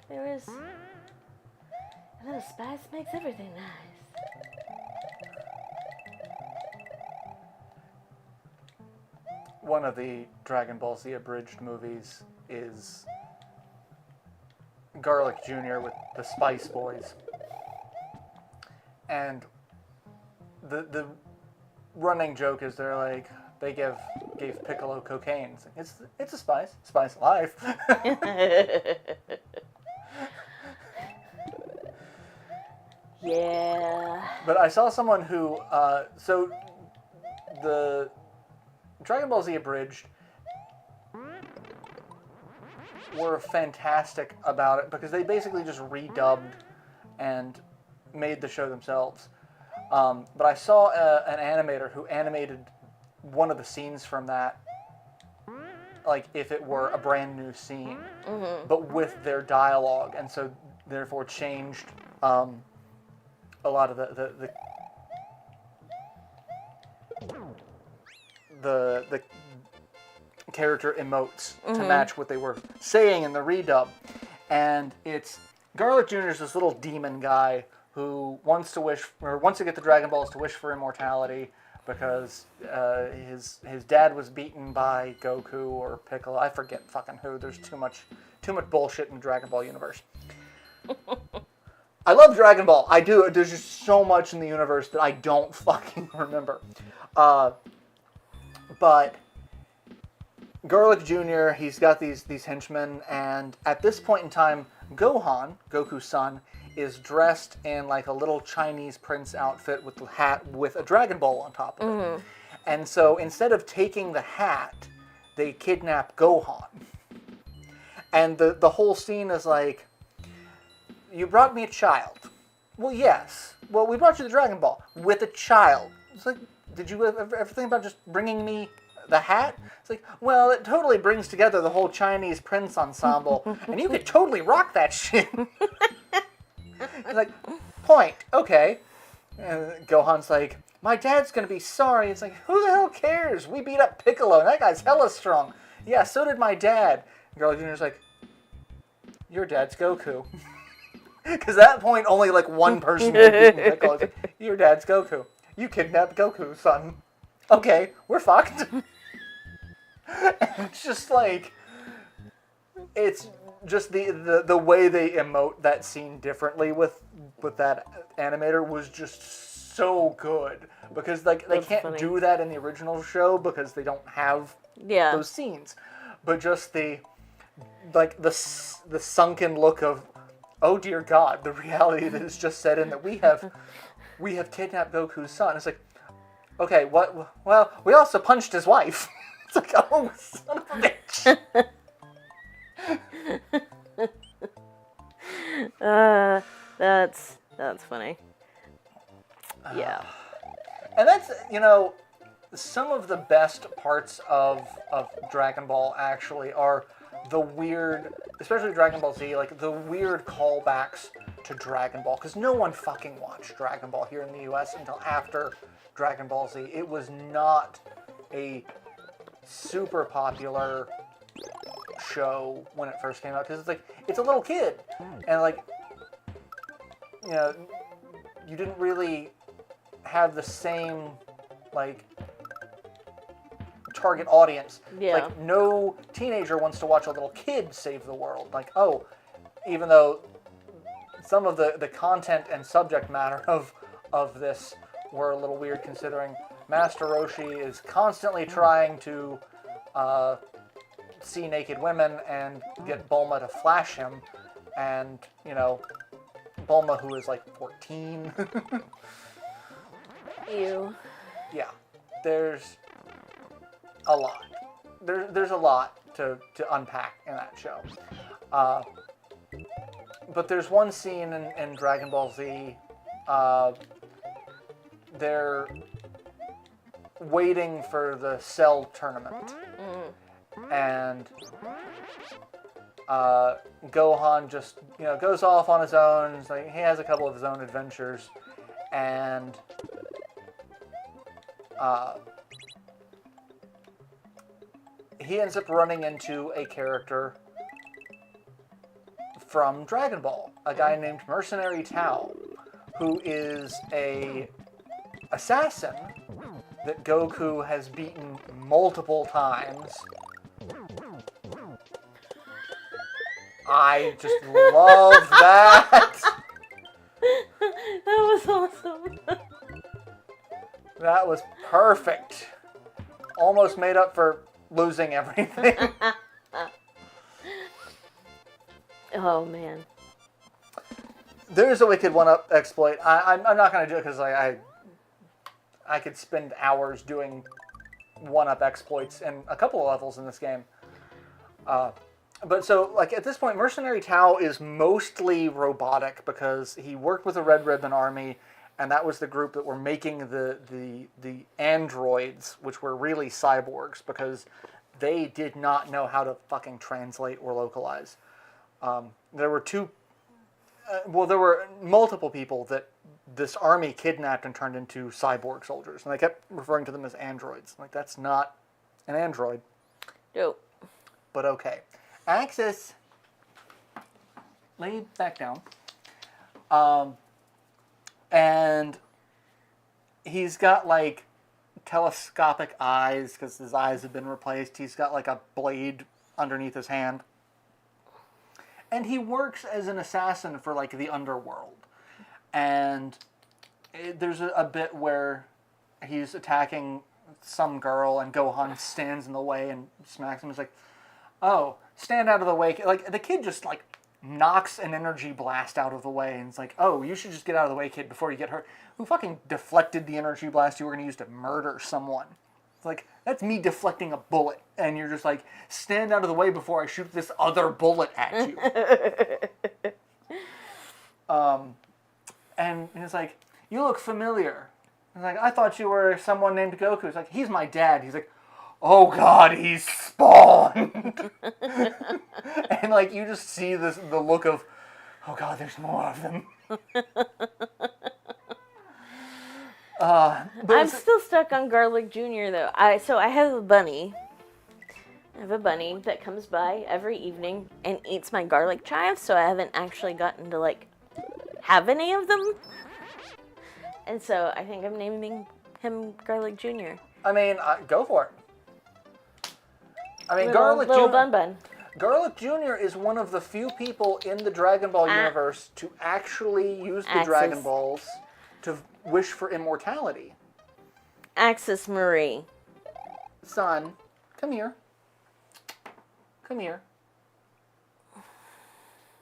There was a little spice makes everything nice. One of the Dragon Ball Z abridged movies is Garlic Jr. with the Spice Boys. And the running joke is they gave Piccolo cocaine. It's a spice of life. Yeah. But I saw someone who so the Dragon Ball Z abridged were fantastic about it because they basically just redubbed and made the show themselves. But I saw an animator who animated one of the scenes from that, like if it were a brand new scene, but with their dialogue, and so therefore changed a lot of the character emotes to match what they were saying in the redub. And it's Garlic Jr. is this little demon guy who wants to get the Dragon Balls to wish for immortality, because his dad was beaten by Goku or Piccolo. I forget fucking who. There's too much bullshit in the Dragon Ball universe. I love Dragon Ball. I do. There's just so much in the universe that I don't fucking remember. But Garlic Jr., he's got these henchmen, and at this point in time, Gohan, Goku's son, is dressed in like a little Chinese prince outfit with the hat with a Dragon Ball on top of it. And so instead of taking the hat, they kidnap Gohan. And the whole scene is like, you brought me a child. Well, yes. Well, we brought you the Dragon Ball with a child. It's like, did you ever think about just bringing me the hat? It's like, well, it totally brings together the whole Chinese prince ensemble, and you could totally rock that shit. It's like, point, okay. And Gohan's like, my dad's gonna be sorry. It's like, who the hell cares? We beat up Piccolo, and that guy's hella strong. Yeah, so did my dad. And Garlic Jr.'s like, your dad's Goku. Because at that point, only like one person had beaten Piccolo. It's like, your dad's Goku. You kidnapped Goku, son. Okay, we're fucked. It's just like, it's just the way they emote that scene differently with that animator was just so good, because like they can't do that in the original show because they don't have those scenes, but just the sunken look of, oh dear God, the reality that is just set in that we have kidnapped Goku's son. It's like, okay, what? Well, we also punched his wife. It's like, oh, son of a bitch. That's funny. Yeah. And that's, some of the best parts of Dragon Ball actually are the weird, especially Dragon Ball Z, like the weird callbacks to Dragon Ball, because no one fucking watched Dragon Ball here in the US until after Dragon Ball Z. It was not a super popular show when it first came out, because it's like, it's a little kid, and like, you didn't really have the same like target audience. Like, no teenager wants to watch a little kid save the world. Like, oh, even though some of the content and subject matter of this were a little weird, considering Master Roshi is constantly trying to see naked women and get Bulma to flash him, and Bulma, who is like 14. Ew. Yeah, there's a lot. There's a lot to unpack in that show. But there's one scene in Dragon Ball Z. They're waiting for the Cell tournament, and Gohan just goes off on his own. It's like, he has a couple of his own adventures, and he ends up running into a character from Dragon Ball, a guy named Mercenary Tao, who is a assassin that Goku has beaten multiple times. I just love that. That was awesome. That was perfect. Almost made up for losing everything. Oh, man. There's a wicked one-up exploit. I'm not going to do it because I could spend hours doing one-up exploits in a couple of levels in this game. But so, like, at this point, Mercenary Tao is mostly robotic because he worked with the Red Ribbon Army, and that was the group that were making the androids, which were really cyborgs, because they did not know how to fucking translate or localize. There were there were multiple people that this army kidnapped and turned into cyborg soldiers, and they kept referring to them as androids. Like, that's not an android. Nope. But okay. Axis, lay back down. And he's got like telescopic eyes because his eyes have been replaced. He's got like a blade underneath his hand. And he works as an assassin for like the underworld. And there's a bit where he's attacking some girl and Gohan stands in the way and smacks him. He's like, oh, stand out of the way. Like, the kid just like knocks an energy blast out of the way and it's like, oh, you should just get out of the way, kid, before you get hurt. Who fucking deflected the energy blast you were going to use to murder someone? It's like, that's me deflecting a bullet. And you're just like, stand out of the way before I shoot this other bullet at you. And it's like, you look familiar. It's like, I thought you were someone named Goku. It's like, he's my dad. He's like, oh God, he's spawned. And like, you just see the look of, oh God, there's more of them. I'm still stuck on Garlic Jr. though. So I have a bunny. I have a bunny that comes by every evening and eats my garlic chives, so I haven't actually gotten to like have any of them. And so I think I'm naming him Garlic Jr. I mean, go for it. I mean, Little Bun Bun. Garlic Jr. is one of the few people in the Dragon Ball universe to actually use the Dragon Balls to wish for immortality. Axis Marie. Son, come here. Come here.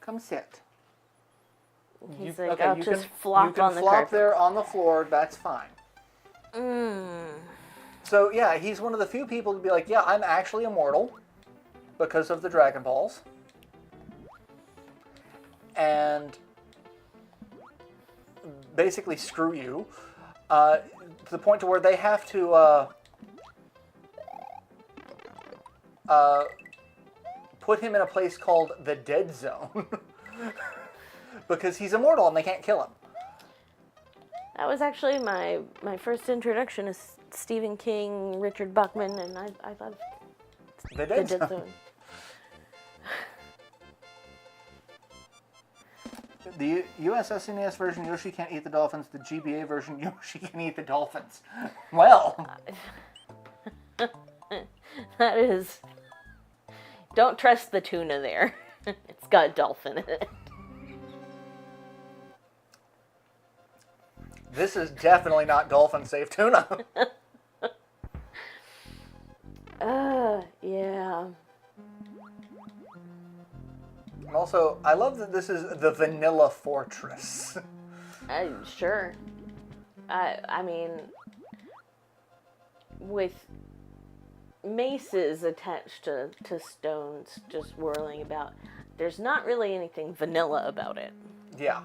Come sit. He's like, I'll just flop on the carpet. You can flop there on the floor, that's fine. So, yeah, he's one of the few people to be like, yeah, I'm actually immortal because of the Dragon Balls. And basically screw you. To the point to where they have to put him in a place called the Dead Zone. Because he's immortal and they can't kill him. That was actually my first introduction to Stephen King, Richard Bachman, and I thought the Dead Zone. The USS NES version, Yoshi can't eat the dolphins. The GBA version, Yoshi can eat the dolphins. Well. That is... Don't trust the tuna there. It's got dolphin in it. This is definitely not dolphin-safe tuna. Yeah. And also, I love that this is the Vanilla Fortress. Sure. I mean, with maces attached to stones just whirling about, there's not really anything vanilla about it. Yeah.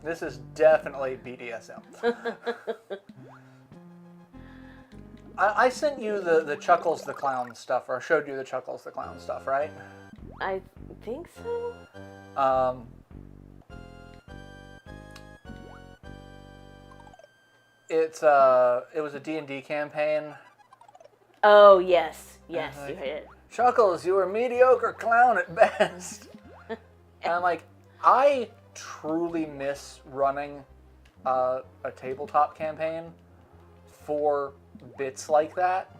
This is definitely BDSM. I sent you the Chuckles the Clown stuff, or showed you the Chuckles the Clown stuff, right? I think so. It was a D&D campaign. Oh, yes. Yes, you hit it. Chuckles, you were a mediocre clown at best. And I'm like, I truly miss running a tabletop campaign for bits like that.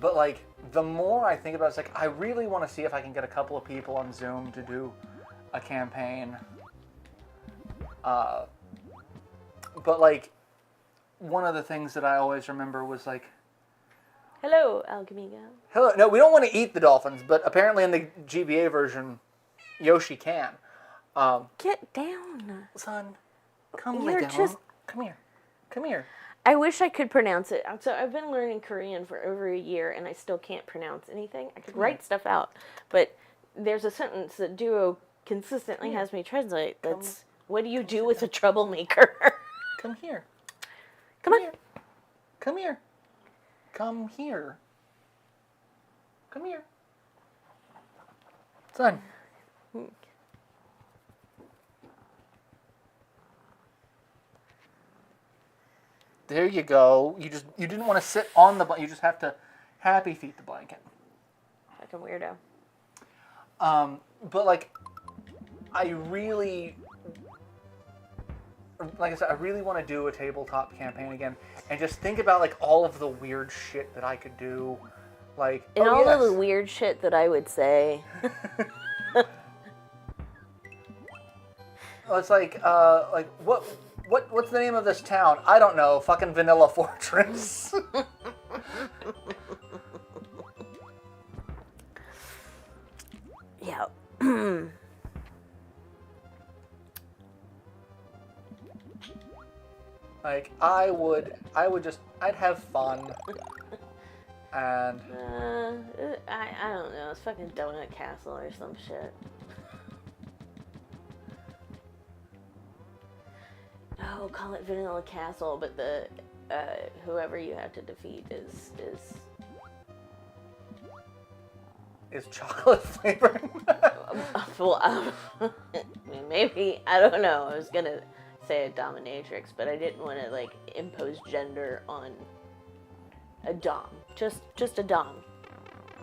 But like, the more I think about it, it's like, I really want to see if I can get a couple of people on Zoom to do a campaign. But like, one of the things that I always remember was like, hello, Alchemy Gal. hello, no, we don't want to eat the dolphins, but apparently in the GBA version, Yoshi can. Get down. Son, come You're down. just... Come here. Come here. I wish I could pronounce it. So I've been learning Korean for over a year, and I still can't pronounce anything. I could write stuff out, but there's a sentence that Duo consistently has me translate. That's, what do you do with a troublemaker? Come here. Come on. Here. Come here. Come here. Come here. Son. There you go. You didn't want to sit on the blanket. You just have to happy feet the blanket. Fucking weirdo. But like, I really like I said, I really want to do a tabletop campaign again, and just think about like all of the weird shit that I could do, like And oh, all yes. of the weird shit that I would say. It's like what's the name of this town? I don't know. Fucking Vanilla Fortress. Yeah. Like I'd have fun. And I don't know. It's fucking Donut Castle or some shit. Oh, call it Vanilla Castle, but the whoever you have to defeat is chocolate flavored. well, I mean, maybe, I don't know. I was gonna say a dominatrix, but I didn't want to like impose gender on a dom. Just a dom.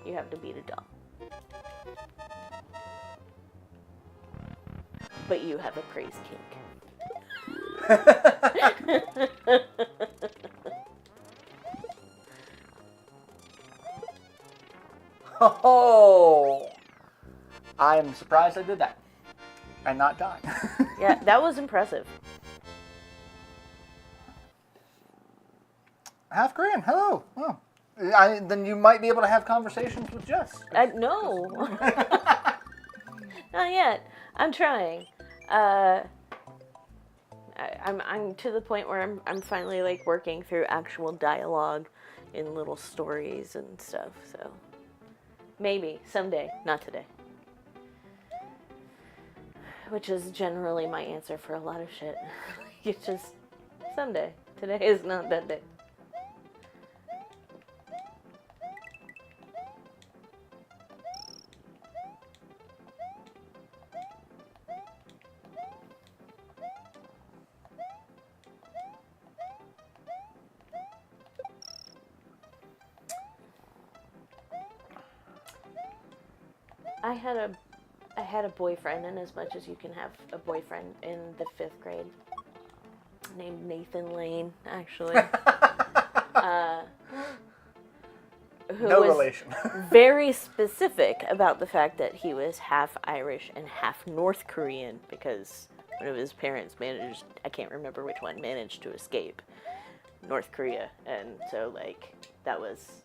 You have to beat a dom. But you have a praise kink. Oh, I'm surprised I did that and not die. Yeah, that was impressive. Half Korean, hello. Oh. Then you might be able to have conversations with Jess. No. Not yet. I'm trying. I'm to the point where I'm finally like working through actual dialogue in little stories and stuff. So maybe someday, not today. Which is generally my answer for a lot of shit. It's just someday. Today is not that day. I had a boyfriend, and as much as you can have a boyfriend in the 5th grade, named Nathan Lane, actually. Who No was relation. very specific about the fact that he was half Irish and half North Korean, because one of his parents managed, I can't remember which one, managed to escape North Korea. And so, like, that was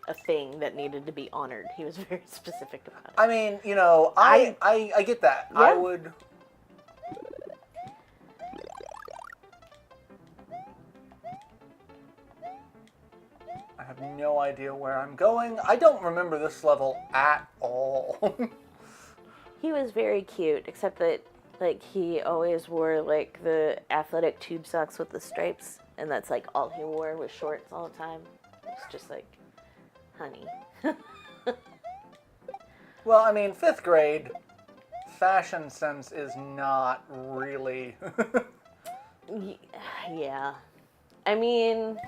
a thing that needed to be honored. He was very specific about it. I mean, you know, I get that. Yeah. I would. I have no idea where I'm going. I don't remember this level at all. He was very cute, except that, like, he always wore, like, the athletic tube socks with the stripes, and that's, like, all he wore was shorts all the time. It's just, like, honey. Well, I mean, 5th grade, fashion sense is not really. Yeah. I mean,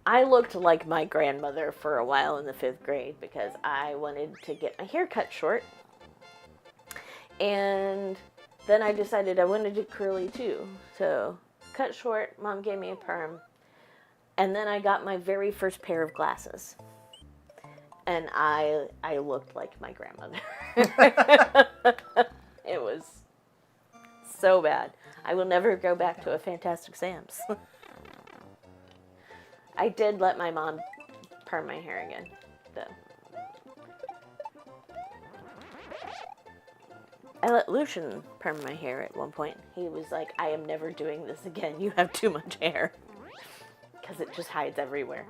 I looked like my grandmother for a while in the 5th grade because I wanted to get my hair cut short. And then I decided I wanted to curly too. So, cut short, Mom gave me a perm. And then I got my very first pair of glasses. And I looked like my grandmother. It was so bad. I will never go back to a Fantastic Sam's. I did let my mom perm my hair again, though. I let Lucian perm my hair at one point. He was like, I am never doing this again. You have too much hair. Because it just hides everywhere.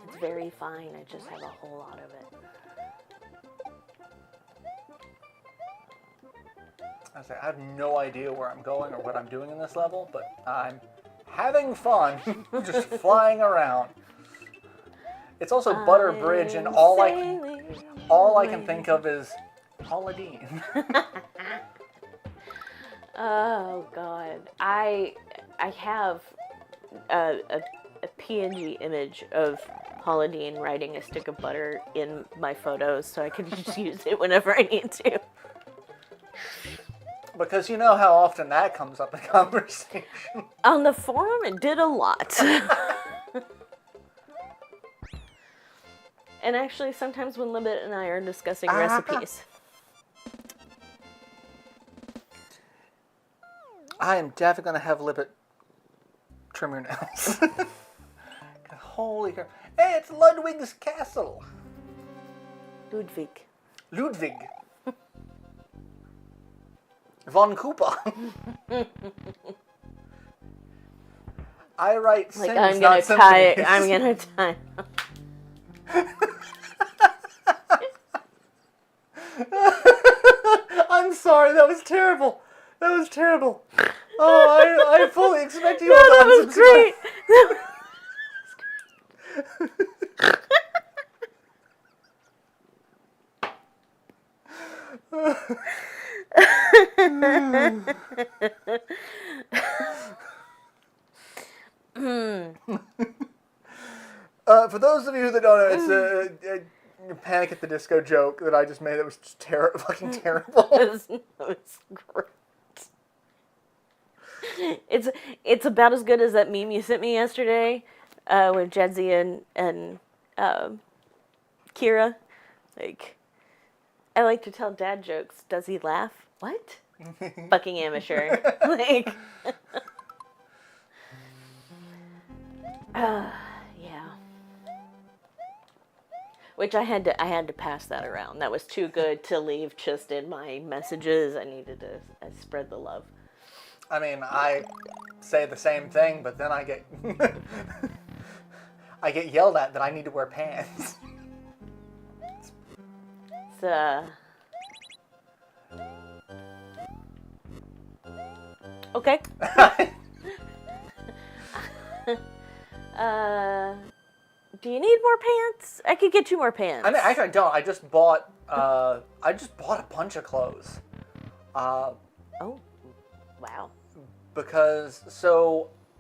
It's very fine. I just have a whole lot of it. I have no idea where I'm going or what I'm doing in this level, but I'm having fun, just flying around. It's also Butter Bridge, and all I can think of is Paula Deen. Oh God, I have a a PNG image of Paula Deen riding a stick of butter in my photos so I could just use it whenever I need to. Because you know how often that comes up in conversation. On the forum, it did a lot. And actually, sometimes when Libet and I are discussing recipes. I am definitely going to have Libet trim your nails. Holy crap. Hey, it's Ludwig's castle. Ludwig. Von Koopa. I write sins, Like, I'm not gonna tie it. symphonies. I'm gonna tie I'm sorry, that was terrible. That was terrible. Oh, I fully expect you all to that was great. For those of you that don't know, it's a Panic at the Disco joke that I just made that was just fucking terrible. It was great. It's about as good as that meme you sent me yesterday with Jedzi and Kira. Like, I like to tell dad jokes. Does he laugh? What? Fucking amateur. Like, yeah. Which I had to pass that around. That was too good to leave just in my messages. I needed to spread the love. I mean, I say the same thing, but then I get I get yelled at that I need to wear pants. It's okay. Do you need more pants? I could get you more pants. I mean, actually, I don't. I just bought a bunch of clothes. Oh, wow. Because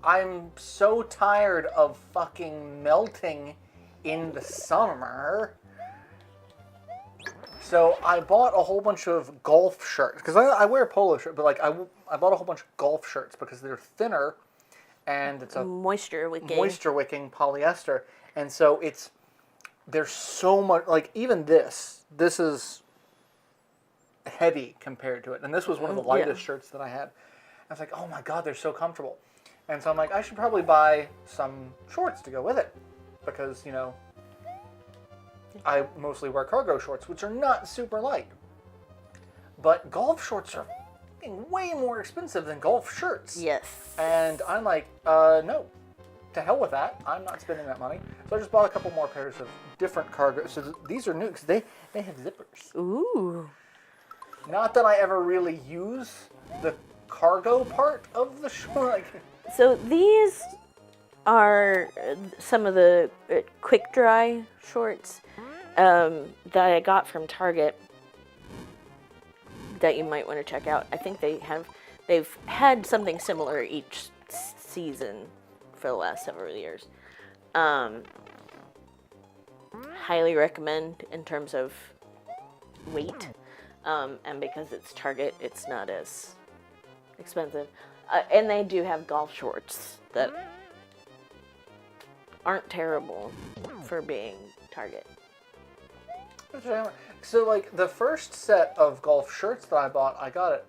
I'm so tired of fucking melting in the summer. So I bought a whole bunch of golf shirts because I wear a polo shirt, but like I bought a whole bunch of golf shirts because they're thinner, and it's a moisture wicking polyester, and so there's so much, like, even this is heavy compared to it, and this was one of the lightest shirts that I had. I was like, oh my god, they're so comfortable, and so I'm like, I should probably buy some shorts to go with it because, you know, I mostly wear cargo shorts, which are not super light. But golf shorts are way more expensive than golf shirts. Yes. And I'm like, no. To hell with that. I'm not spending that money. So I just bought a couple more pairs of different cargo. So these are new because they have zippers. Ooh. Not that I ever really use the cargo part of the short. So these are some of the quick dry shorts that I got from Target that you might want to check out. I think they've had something similar each season for the last several years. Highly recommend in terms of weight, and because it's Target, it's not as expensive. And they do have golf shorts that aren't terrible for being Target. So, like, the first set of golf shirts that I bought, I got it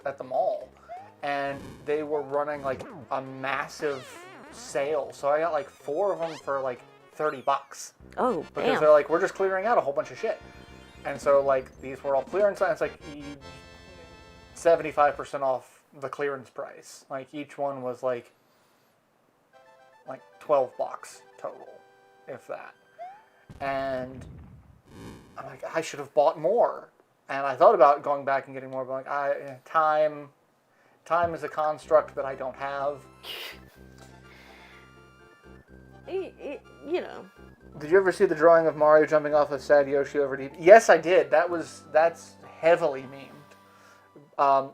at the mall, and they were running like a massive sale. So I got like 4 of them for like $30. Oh, because damn. they're like, we're just clearing out a whole bunch of shit, and so like these were all clearance. And it's like 75% off the clearance price. Like each one was like $12 total, if that. And I'm like, I should have bought more. And I thought about going back and getting more, but like, time is a construct that I don't have. You know. Did you ever see the drawing of Mario jumping off of Sad Yoshi over deep? Yes, I did. That's heavily memed.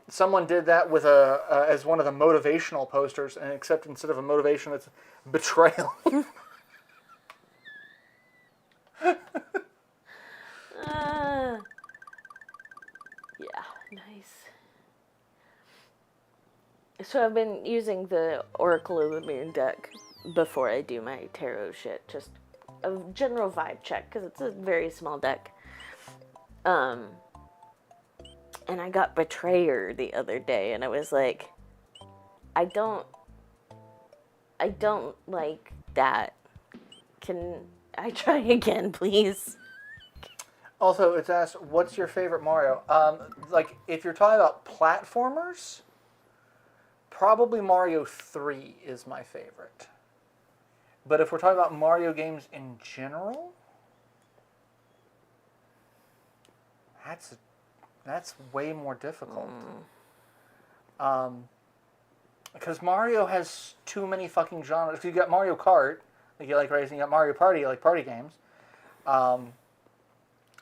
Someone did that with as one of the motivational posters, and except instead of a motivation, it's betrayal. Yeah, nice. So I've been using the Oracle of the Moon deck before I do my tarot shit. Just a general vibe check, because it's a very small deck. And I got Betrayer the other day, and I was like, I don't like that. Can I try again, please? Also, it's asked, what's your favorite Mario? Like, if you're talking about platformers, probably Mario 3 is my favorite. But if we're talking about Mario games in general, that's way more difficult. Because Mario has too many fucking genres. You got Mario Kart, like you like racing. You got Mario Party, you like party games.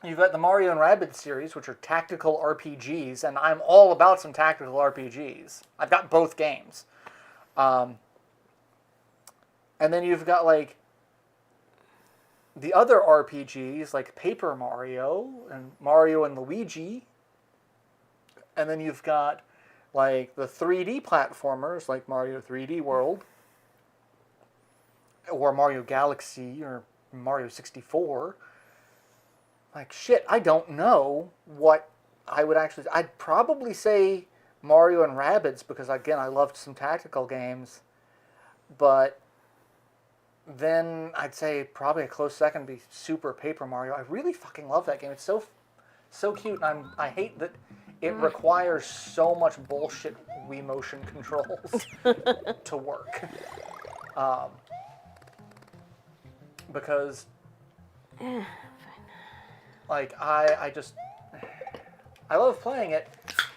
You've got the Mario and Rabbids series, which are tactical RPGs, and I'm all about some tactical RPGs. I've got both games. And then you've got, like, the other RPGs, like Paper Mario and Mario and Luigi. And then you've got, like, the 3D platformers, like Mario 3D World, or Mario Galaxy, or Mario 64. Like, shit, I don't know what I would actually... I'd probably say Mario and Rabbids, because, again, I loved some tactical games. But then I'd say probably a close second would be Super Paper Mario. I really fucking love that game. It's so cute, and I hate that it requires so much bullshit Wii motion controls to work. Because... like, I love playing it,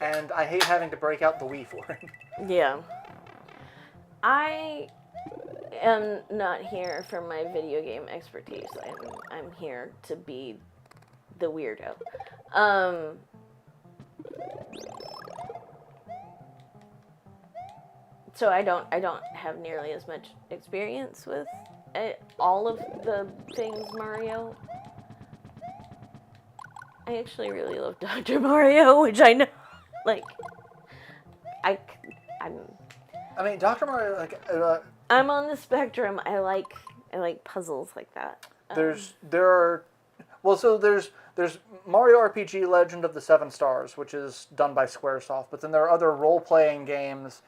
and I hate having to break out the Wii for it. Yeah. I am not here for my video game expertise. I'm here to be the weirdo. So I don't have nearly as much experience with all of the things Mario. I actually really love Dr. Mario, which I know, like, I mean, Dr. Mario, like, I'm on the spectrum. I like puzzles like that. There's Mario RPG Legend of the Seven Stars, which is done by Squaresoft, but then there are other role-playing games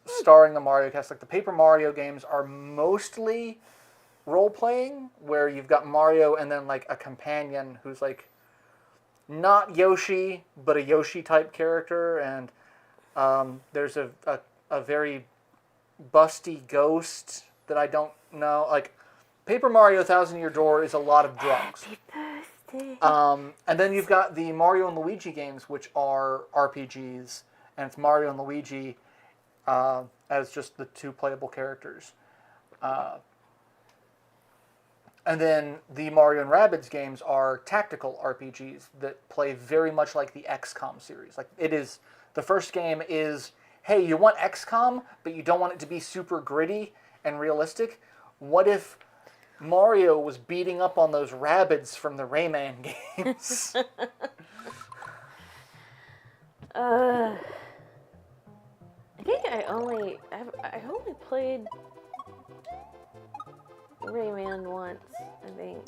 starring the Mario cast. Like, the Paper Mario games are mostly role-playing, where you've got Mario and then, like, a companion who's, like, not Yoshi, but a Yoshi-type character, and there's a very busty ghost that I don't know. Like, Paper Mario Thousand Year Door is a lot of drugs. And then you've got the Mario and Luigi games, which are RPGs, and it's Mario and Luigi as just the two playable characters. And then the Mario and Rabbids games are tactical RPGs that play very much like the XCOM series. Like, it is, the first game is, hey, you want XCOM, but you don't want it to be super gritty and realistic? What if Mario was beating up on those Rabbids from the Rayman games? I think I only played Rayman once, I think.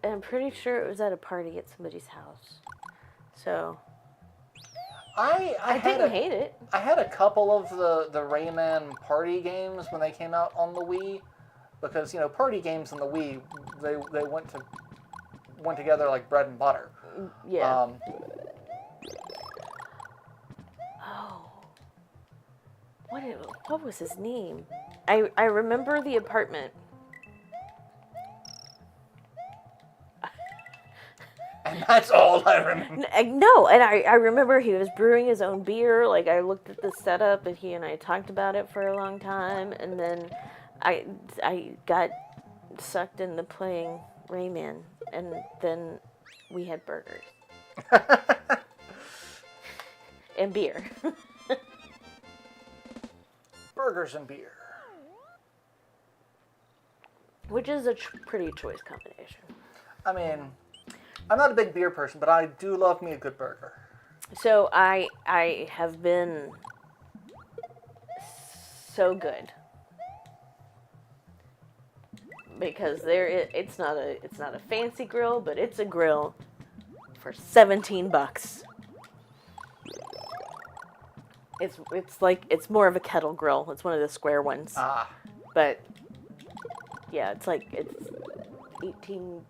And I'm pretty sure it was at a party at somebody's house. So I didn't hate it. I had a couple of the Rayman party games when they came out on the Wii, because, you know, party games on the Wii, they went together like bread and butter. Yeah. What was his name? I remember the apartment. And that's all I remember. No, and I remember he was brewing his own beer. Like, I looked at the setup, and he and I talked about it for a long time, and then I got sucked into playing Rayman, and then we had burgers. And beer. Burgers and beer. Which is a pretty choice combination. I mean, I'm not a big beer person, but I do love me a good burger. So I have been so good. Because it's not a fancy grill, but it's a grill for $17. It's more of a kettle grill. It's one of the square ones. But yeah, it's 18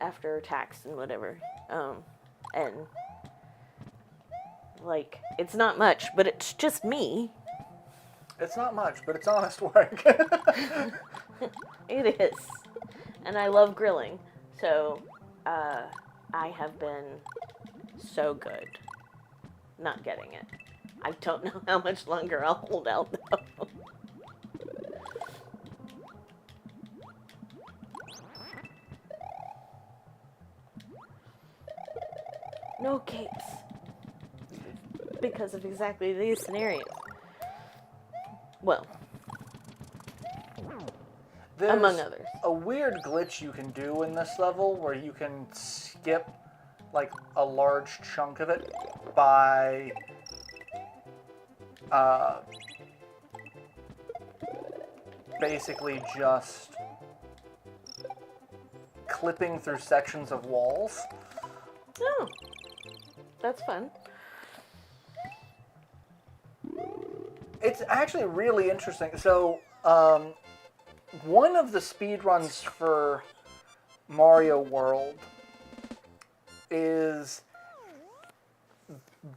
after tax and whatever. And it's not much, but it's just me. It's not much, but it's honest work. It is. And I love grilling. So, I have been so good not getting it. I don't know how much longer I'll hold out, though. No capes. Because of exactly these scenarios. Well, There's among others. a weird glitch you can do in this level where you can skip like a large chunk of it by basically just clipping through sections of walls. Oh, that's fun. It's actually really interesting. So, one of the speedruns for Mario World is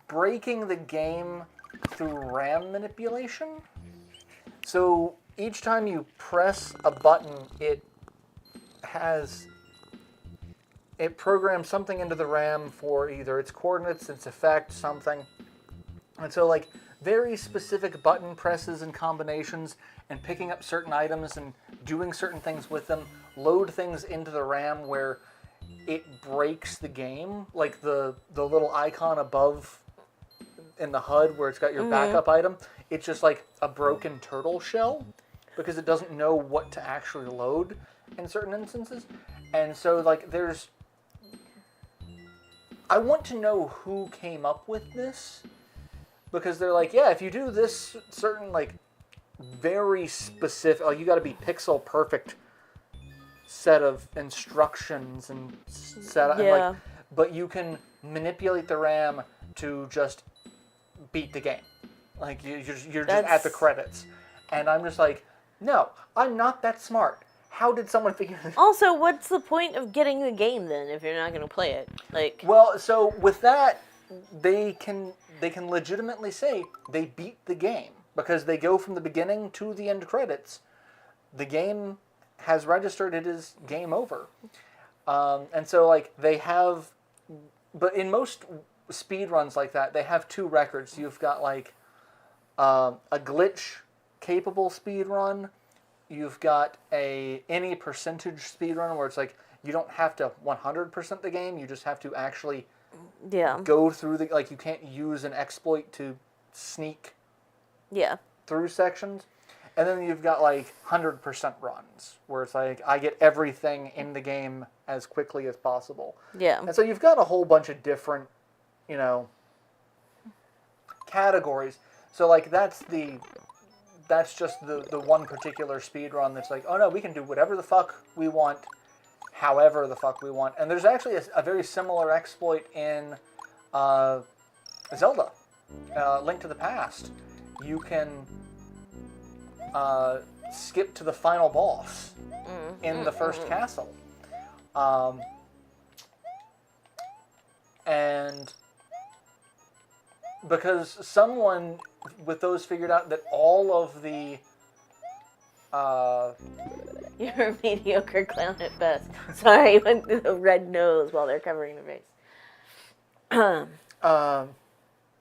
breaking the game through RAM manipulation. So, each time you press a button, it programs something into the RAM for either its coordinates, its effect, something. And so, like, very specific button presses and combinations and picking up certain items and doing certain things with them load things into the RAM where it breaks the game. Like the little icon above in the HUD where it's got your backup item, it's just like a broken turtle shell because it doesn't know what to actually load in certain instances. And so, like, I want to know who came up with this. Because they're like, yeah, if you do this certain, like, very specific, like, you got to be pixel perfect set of instructions and set, Yeah. and like, but you can manipulate the RAM to just beat the game. Like, you're just at the credits. And I'm just like, no, I'm not that smart. How did someone figure this out? Also, what's the point of getting the game then if you're not going to play it? Like, well, so with that, they can legitimately say they beat the game because they go from the beginning to the end credits. The game has registered it is game over. And so, like, they have... But in most speedruns like that, they have two records. You've got, like, a glitch-capable speedrun. You've got any percentage speedrun where it's like you don't have to 100% the game. You just have to actually... go through like you can't use an exploit to sneak through sections. And then you've got like 100% runs where it's like I get everything in the game as quickly as possible. And so you've got a whole bunch of different, categories. So like that's just the one particular speed run that's like, oh no, we can do whatever the fuck we want, however the fuck we want. And there's actually a very similar exploit in Zelda, Link to the Past. You can skip to the final boss in the first castle. And because someone with those figured out that all of the... You're a mediocre clown at best. Sorry, went through the red nose while they're covering their face.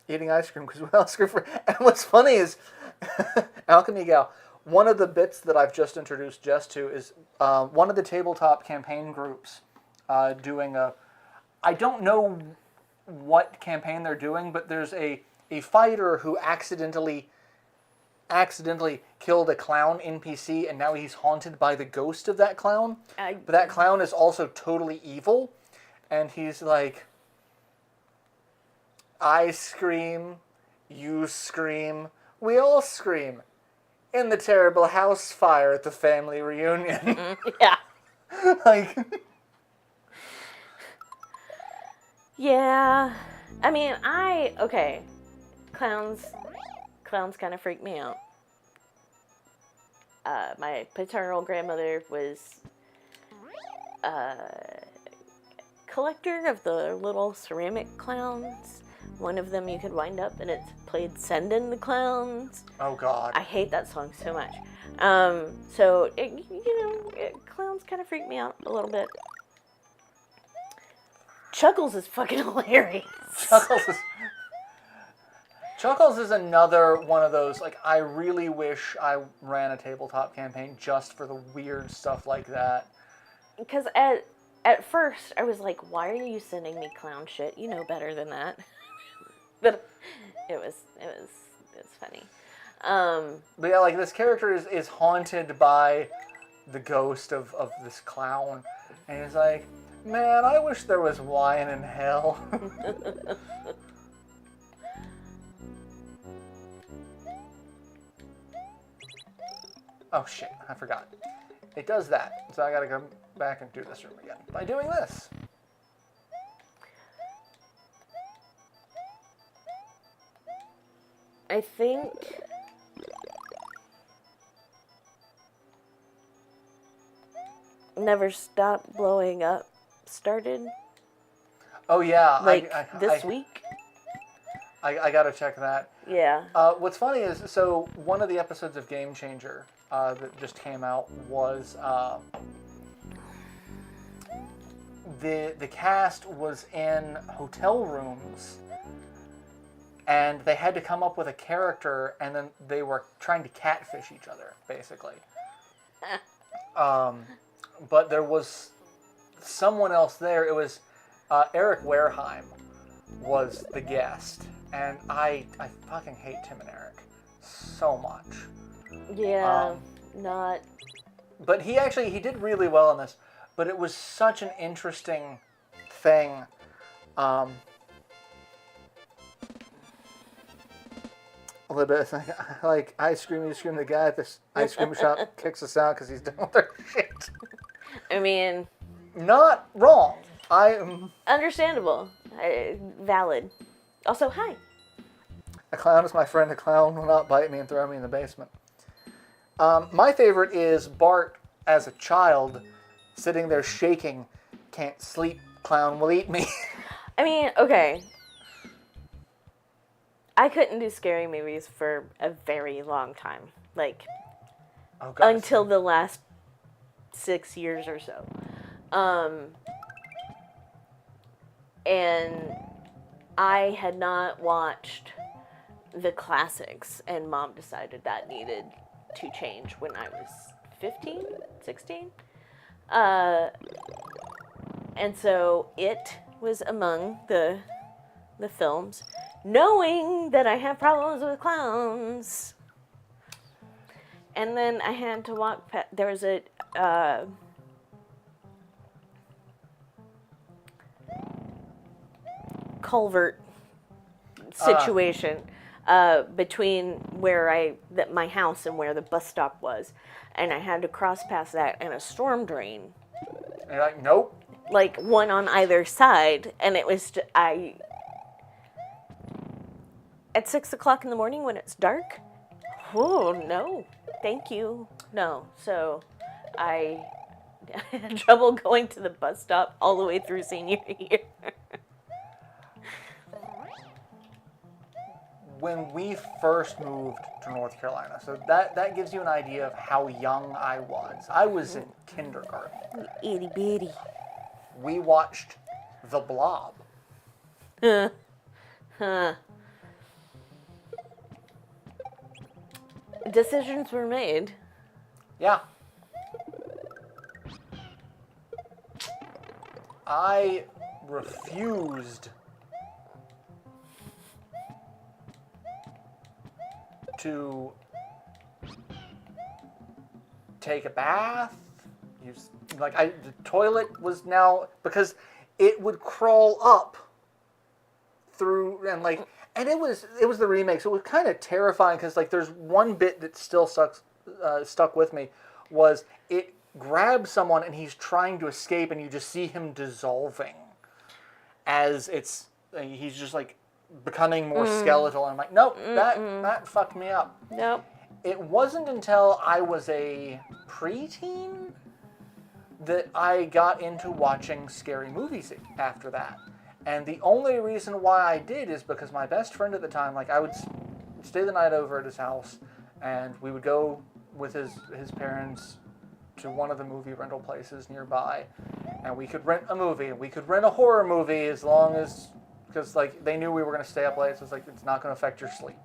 Eating ice cream because what else? And what's funny is, Alchemy Gal, one of the bits that I've just introduced Jess to is one of the tabletop campaign groups doing a... I don't know what campaign they're doing, but there's a a fighter who accidentally killed a clown NPC, and now he's haunted by the ghost of that clown. But that clown is also totally evil, and he's like, I scream, you scream, we all scream in the terrible house fire at the family reunion. Yeah. Like, yeah. I mean, okay. Clowns kind of freak me out. My paternal grandmother was a collector of the little ceramic clowns. One of them you could wind up and it played Send in the Clowns. oh God. I hate that song so much. Clowns kind of freak me out a little bit. Chuckles is fucking hilarious. Chuckles is another one of those, like, I really wish I ran a tabletop campaign just for the weird stuff like that. Because at first I was like, why are you sending me clown shit? You know better than that. But it was funny. But yeah, like, this character is haunted by the ghost of this clown. And he's like, man, I wish there was wine in hell. Oh shit, I forgot. It does that. So I gotta go back and do this room again by doing this. I think Never Stop Blowing Up started. Oh yeah, Like this week. I gotta check that. Yeah. What's funny is, so one of the episodes of Game Changer that just came out was the cast was in hotel rooms, and they had to come up with a character, and then they were trying to catfish each other, basically. But there was someone else there. It was Eric Wareheim was the guest. And I fucking hate Tim and Eric so much. Yeah, not. But he did really well in this. But it was such an interesting thing. A little bit like ice cream, you scream. The guy at this ice cream shop kicks us out because he's done with their shit. I mean, not wrong. Understandable. Valid. Also, hi. A clown is my friend. A clown will not bite me and throw me in the basement. My favorite is Bart as a child, sitting there shaking. Can't sleep. Clown will eat me. I mean, okay. I couldn't do scary movies for a very long time. Like, Oh, God. until the last 6 years or so. And I had not watched the classics, and Mom decided that needed to change when I was 15, 16. And so it was among the films, knowing that I have problems with clowns. And then I had to walk past, there was a culvert situation between my house and where the bus stop was, and I had to cross past that and a storm drain. And you're like, nope. Like one on either side, and it was at 6 o'clock in the morning when it's dark. Oh no, thank you, no. So I had trouble going to the bus stop all the way through senior year. When we first moved to North Carolina, so that gives you an idea of how young I was. I was in kindergarten. Itty bitty. We watched The Blob. Decisions were made. Yeah. I refused to take a bath. The toilet was now, because it would crawl up through and it was the remake, so it was kind of terrifying because there's one bit that still stuck with me, was it grabs someone and he's trying to escape and you just see him dissolving as he's just becoming more skeletal, and I'm like, nope, that fucked me up. Nope. It wasn't until I was a preteen that I got into watching scary movies after that. And the only reason why I did is because my best friend at the time, I would stay the night over at his house, and we would go with his parents to one of the movie rental places nearby, and we could rent a movie, and we could rent a horror movie as long as, because they knew we were going to stay up late, so it's not going to affect your sleep.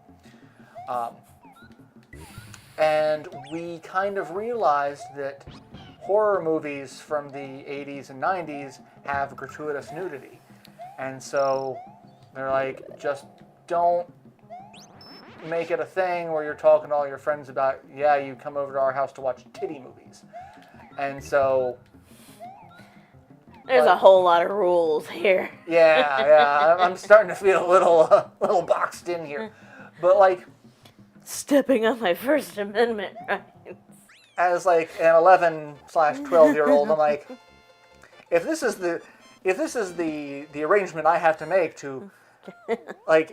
And we kind of realized that horror movies from the 80s and 90s have gratuitous nudity. And so they're like, just don't make it a thing where you're talking to all your friends about, yeah, you come over to our house to watch titty movies. And so... There's a whole lot of rules here. Yeah, I'm starting to feel a little boxed in here. But stepping on my First Amendment rights. As an 11/12-year-old, I'm like, if this is the arrangement I have to make to, I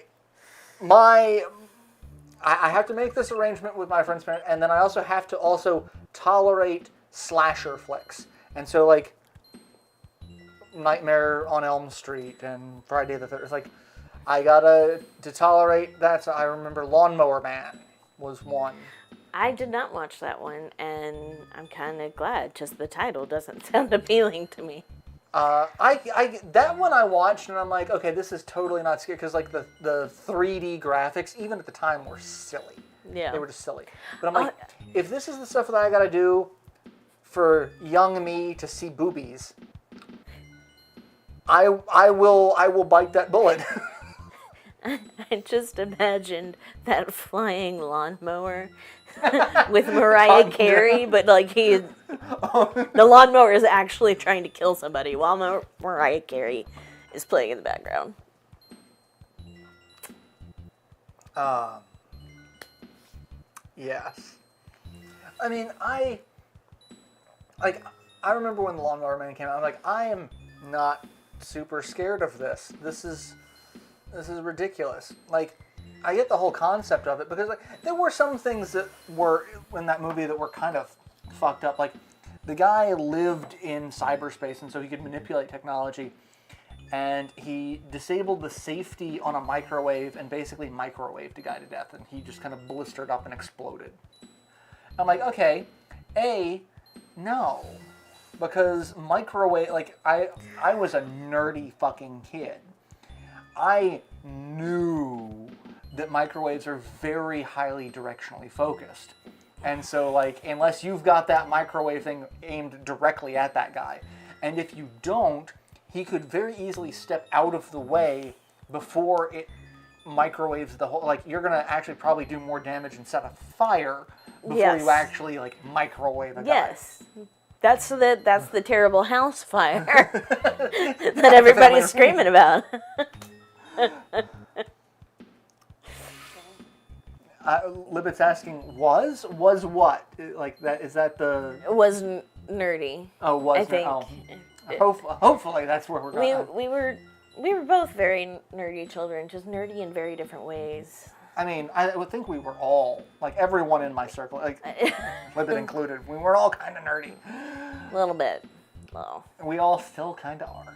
have to make this arrangement with my friend's parents, and then I also have to tolerate slasher flicks. And so Nightmare on Elm Street and Friday the 13th. It's I gotta to tolerate that. So I remember Lawnmower Man was one. I did not watch that one, and I'm kind of glad. Just the title doesn't sound appealing to me. That one I watched, and I'm like, okay, this is totally not scary, because the 3D graphics, even at the time, were silly. Yeah, they were just silly. But I'm like, if this is the stuff that I gotta do for young me to see boobies, I will bite that bullet. I just imagined that flying lawnmower with Mariah Carey, but the lawnmower is actually trying to kill somebody while Mariah Carey is playing in the background. Yes. I mean, I remember when the Lawnmower Man came out. I'm like, I am not super scared of this. This is ridiculous. I get the whole concept of it, because there were some things that were in that movie that were kind of fucked up. The guy lived in cyberspace, and so he could manipulate technology, and he disabled the safety on a microwave and basically microwaved a guy to death, and he just kind of blistered up and exploded. I'm like, okay, no. Because microwave, I was a nerdy fucking kid. I knew that microwaves are very highly directionally focused. And so, unless you've got that microwave thing aimed directly at that guy, and if you don't, he could very easily step out of the way before it microwaves the whole, you're going to actually probably do more damage and set a fire before you actually, microwave a guy. Yes. That's the terrible house fire that everybody's screaming about. Libet's asking, was what? That is that the... It was nerdy. Oh, was I think. Hopefully that's where we're going. We were both very nerdy children, just nerdy in very different ways. I mean, I would think we were all, everyone in my circle, Libet included, we were all kind of nerdy. A little bit. Well. We all still kind of are.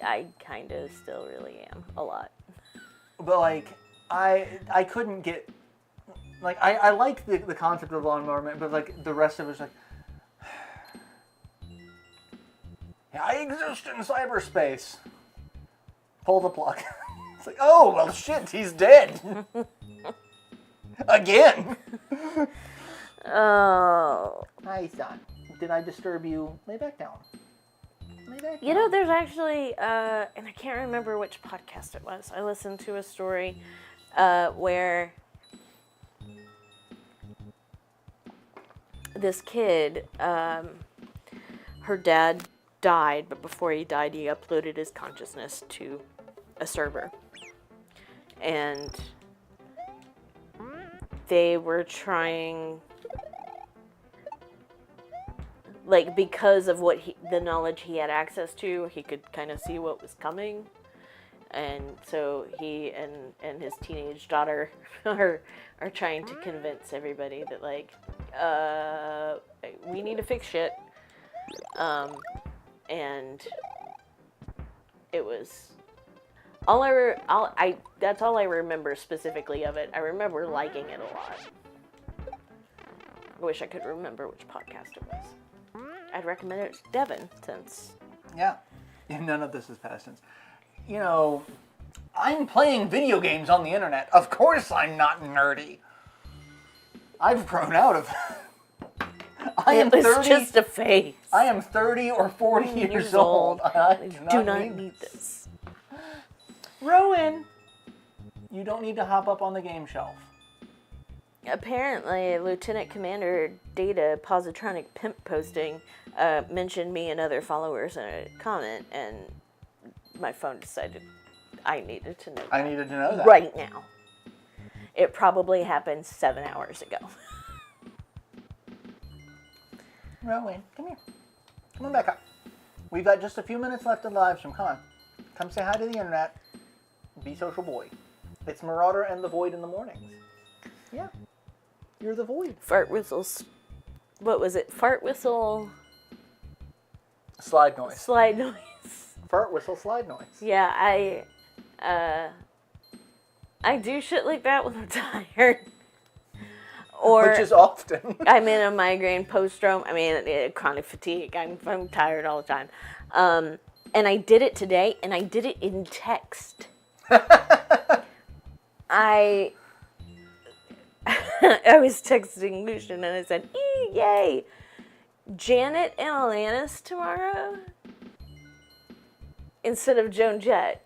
I kind of still really am, a lot. But, I couldn't get, I like the concept of Lawnmower Man, but, the rest of it was I exist in cyberspace. Pull the plug. It's oh, well, shit, he's dead. Again. Oh. Hi, son. Did I disturb you? Lay back down. You know, there's actually, and I can't remember which podcast it was. I listened to a story where this kid, her dad died, but before he died, he uploaded his consciousness to a server. And they were trying, like, because of the knowledge he had access to, he could kind of see what was coming. And so he and his teenage daughter are trying to convince everybody that, like, we need to fix shit. And it was that's all I remember specifically of it. I remember liking it a lot. I wish I could remember which podcast it was. I'd recommend it to Devin, since... Yeah. None of this is past tense. You know, I'm playing video games on the internet. Of course I'm not nerdy. I've grown out of it was just a phase. I am 30 or 40 years old. I do not need this. Rowan, you don't need to hop up on the game shelf. Apparently, Lieutenant Commander Data Positronic Pimp posting mentioned me and other followers in a comment, and my phone decided I needed to know that. I needed to know that. Right now. It probably happened 7 hours ago. Rowan, come here. Come on back up. We've got just a few minutes left of the live stream. Come on. Come say hi to the internet. Be social boy. It's Marauder and the Void in the mornings. Yeah. You're the Void. Fart whistles. What was it? Fart whistle. Slide noise. Slide noise. Fart whistle slide noise. Yeah, I do shit like that when I'm tired. Or which is often. I'm in a migraine post-stroke. I mean, chronic fatigue. I'm tired all the time. And I did it today, and I did it in text. I was texting Lucian, and I said, yay, Janet and Alanis tomorrow instead of Joan Jett.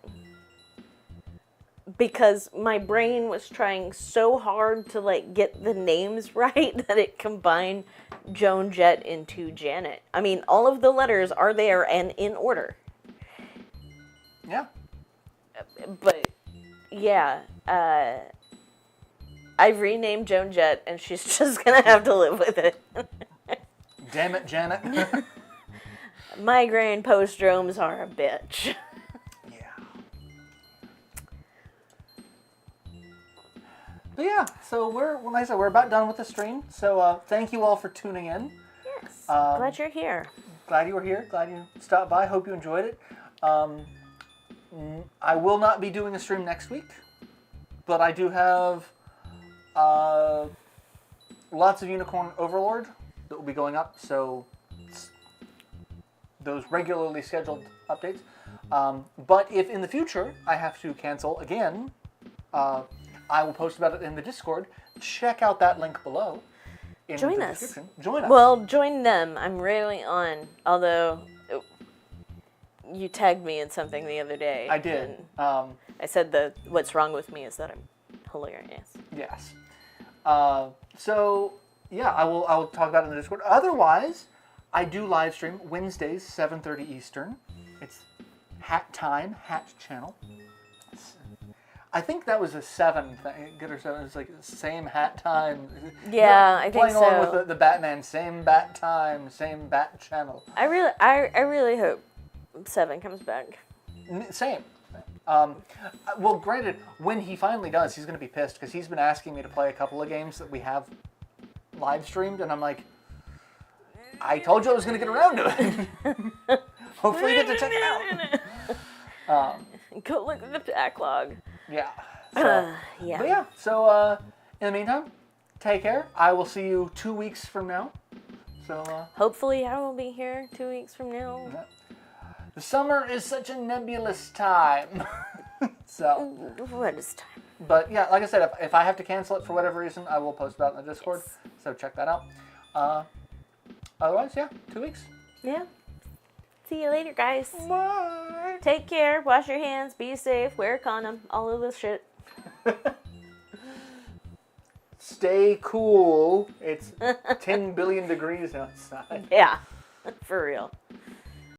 Because my brain was trying so hard to, like, get the names right that it combined Joan Jett into Janet. I mean, all of the letters are there and in order. Yeah. But, yeah, I've renamed Joan Jett, and she's just gonna have to live with it. Damn it, Janet. Migraine post-dromes are a bitch. But yeah, so like I said, we're about done with the stream. So thank you all for tuning in. Yes, glad you're here. Glad you were here. Glad you stopped by. Hope you enjoyed it. I will not be doing a stream next week, but I do have lots of Unicorn Overlord that will be going up. So those regularly scheduled updates. But if in the future I have to cancel again, I will post about it in the Discord. Check out that link below in the description. Join us. Well, join them. I'm rarely on, although you tagged me in something the other day. I did. I said what's wrong with me is that I'm hilarious. Yes. So, yeah, I will talk about it in the Discord. Otherwise, I do live stream Wednesdays, 7:30 Eastern. It's Hat Time, Hat Channel. I think that was a 7 thing. Good or 7. It's like same hat time. Yeah, I think so. Playing along with the Batman, same bat time, same bat channel. I really hope 7 comes back. Same. Well, granted, when he finally does, he's going to be pissed because he's been asking me to play a couple of games that we have live streamed, and I'm like, I told you I was going to get around to it. Hopefully, you get to check it out. Go look at the backlog. Yeah. So, yeah. But yeah, so in the meantime, take care. I will see you 2 weeks from now. So hopefully I will be here 2 weeks from now. Yeah. The summer is such a nebulous time. So. What is time? But yeah, like I said, if I have to cancel it for whatever reason, I will post about it in the Discord. Yes. So check that out. Otherwise, yeah, 2 weeks. Yeah. See you later, guys. Bye. Take care. Wash your hands. Be safe. Wear a condom. All of this shit. stay cool. It's 10 billion degrees outside. Yeah, for real.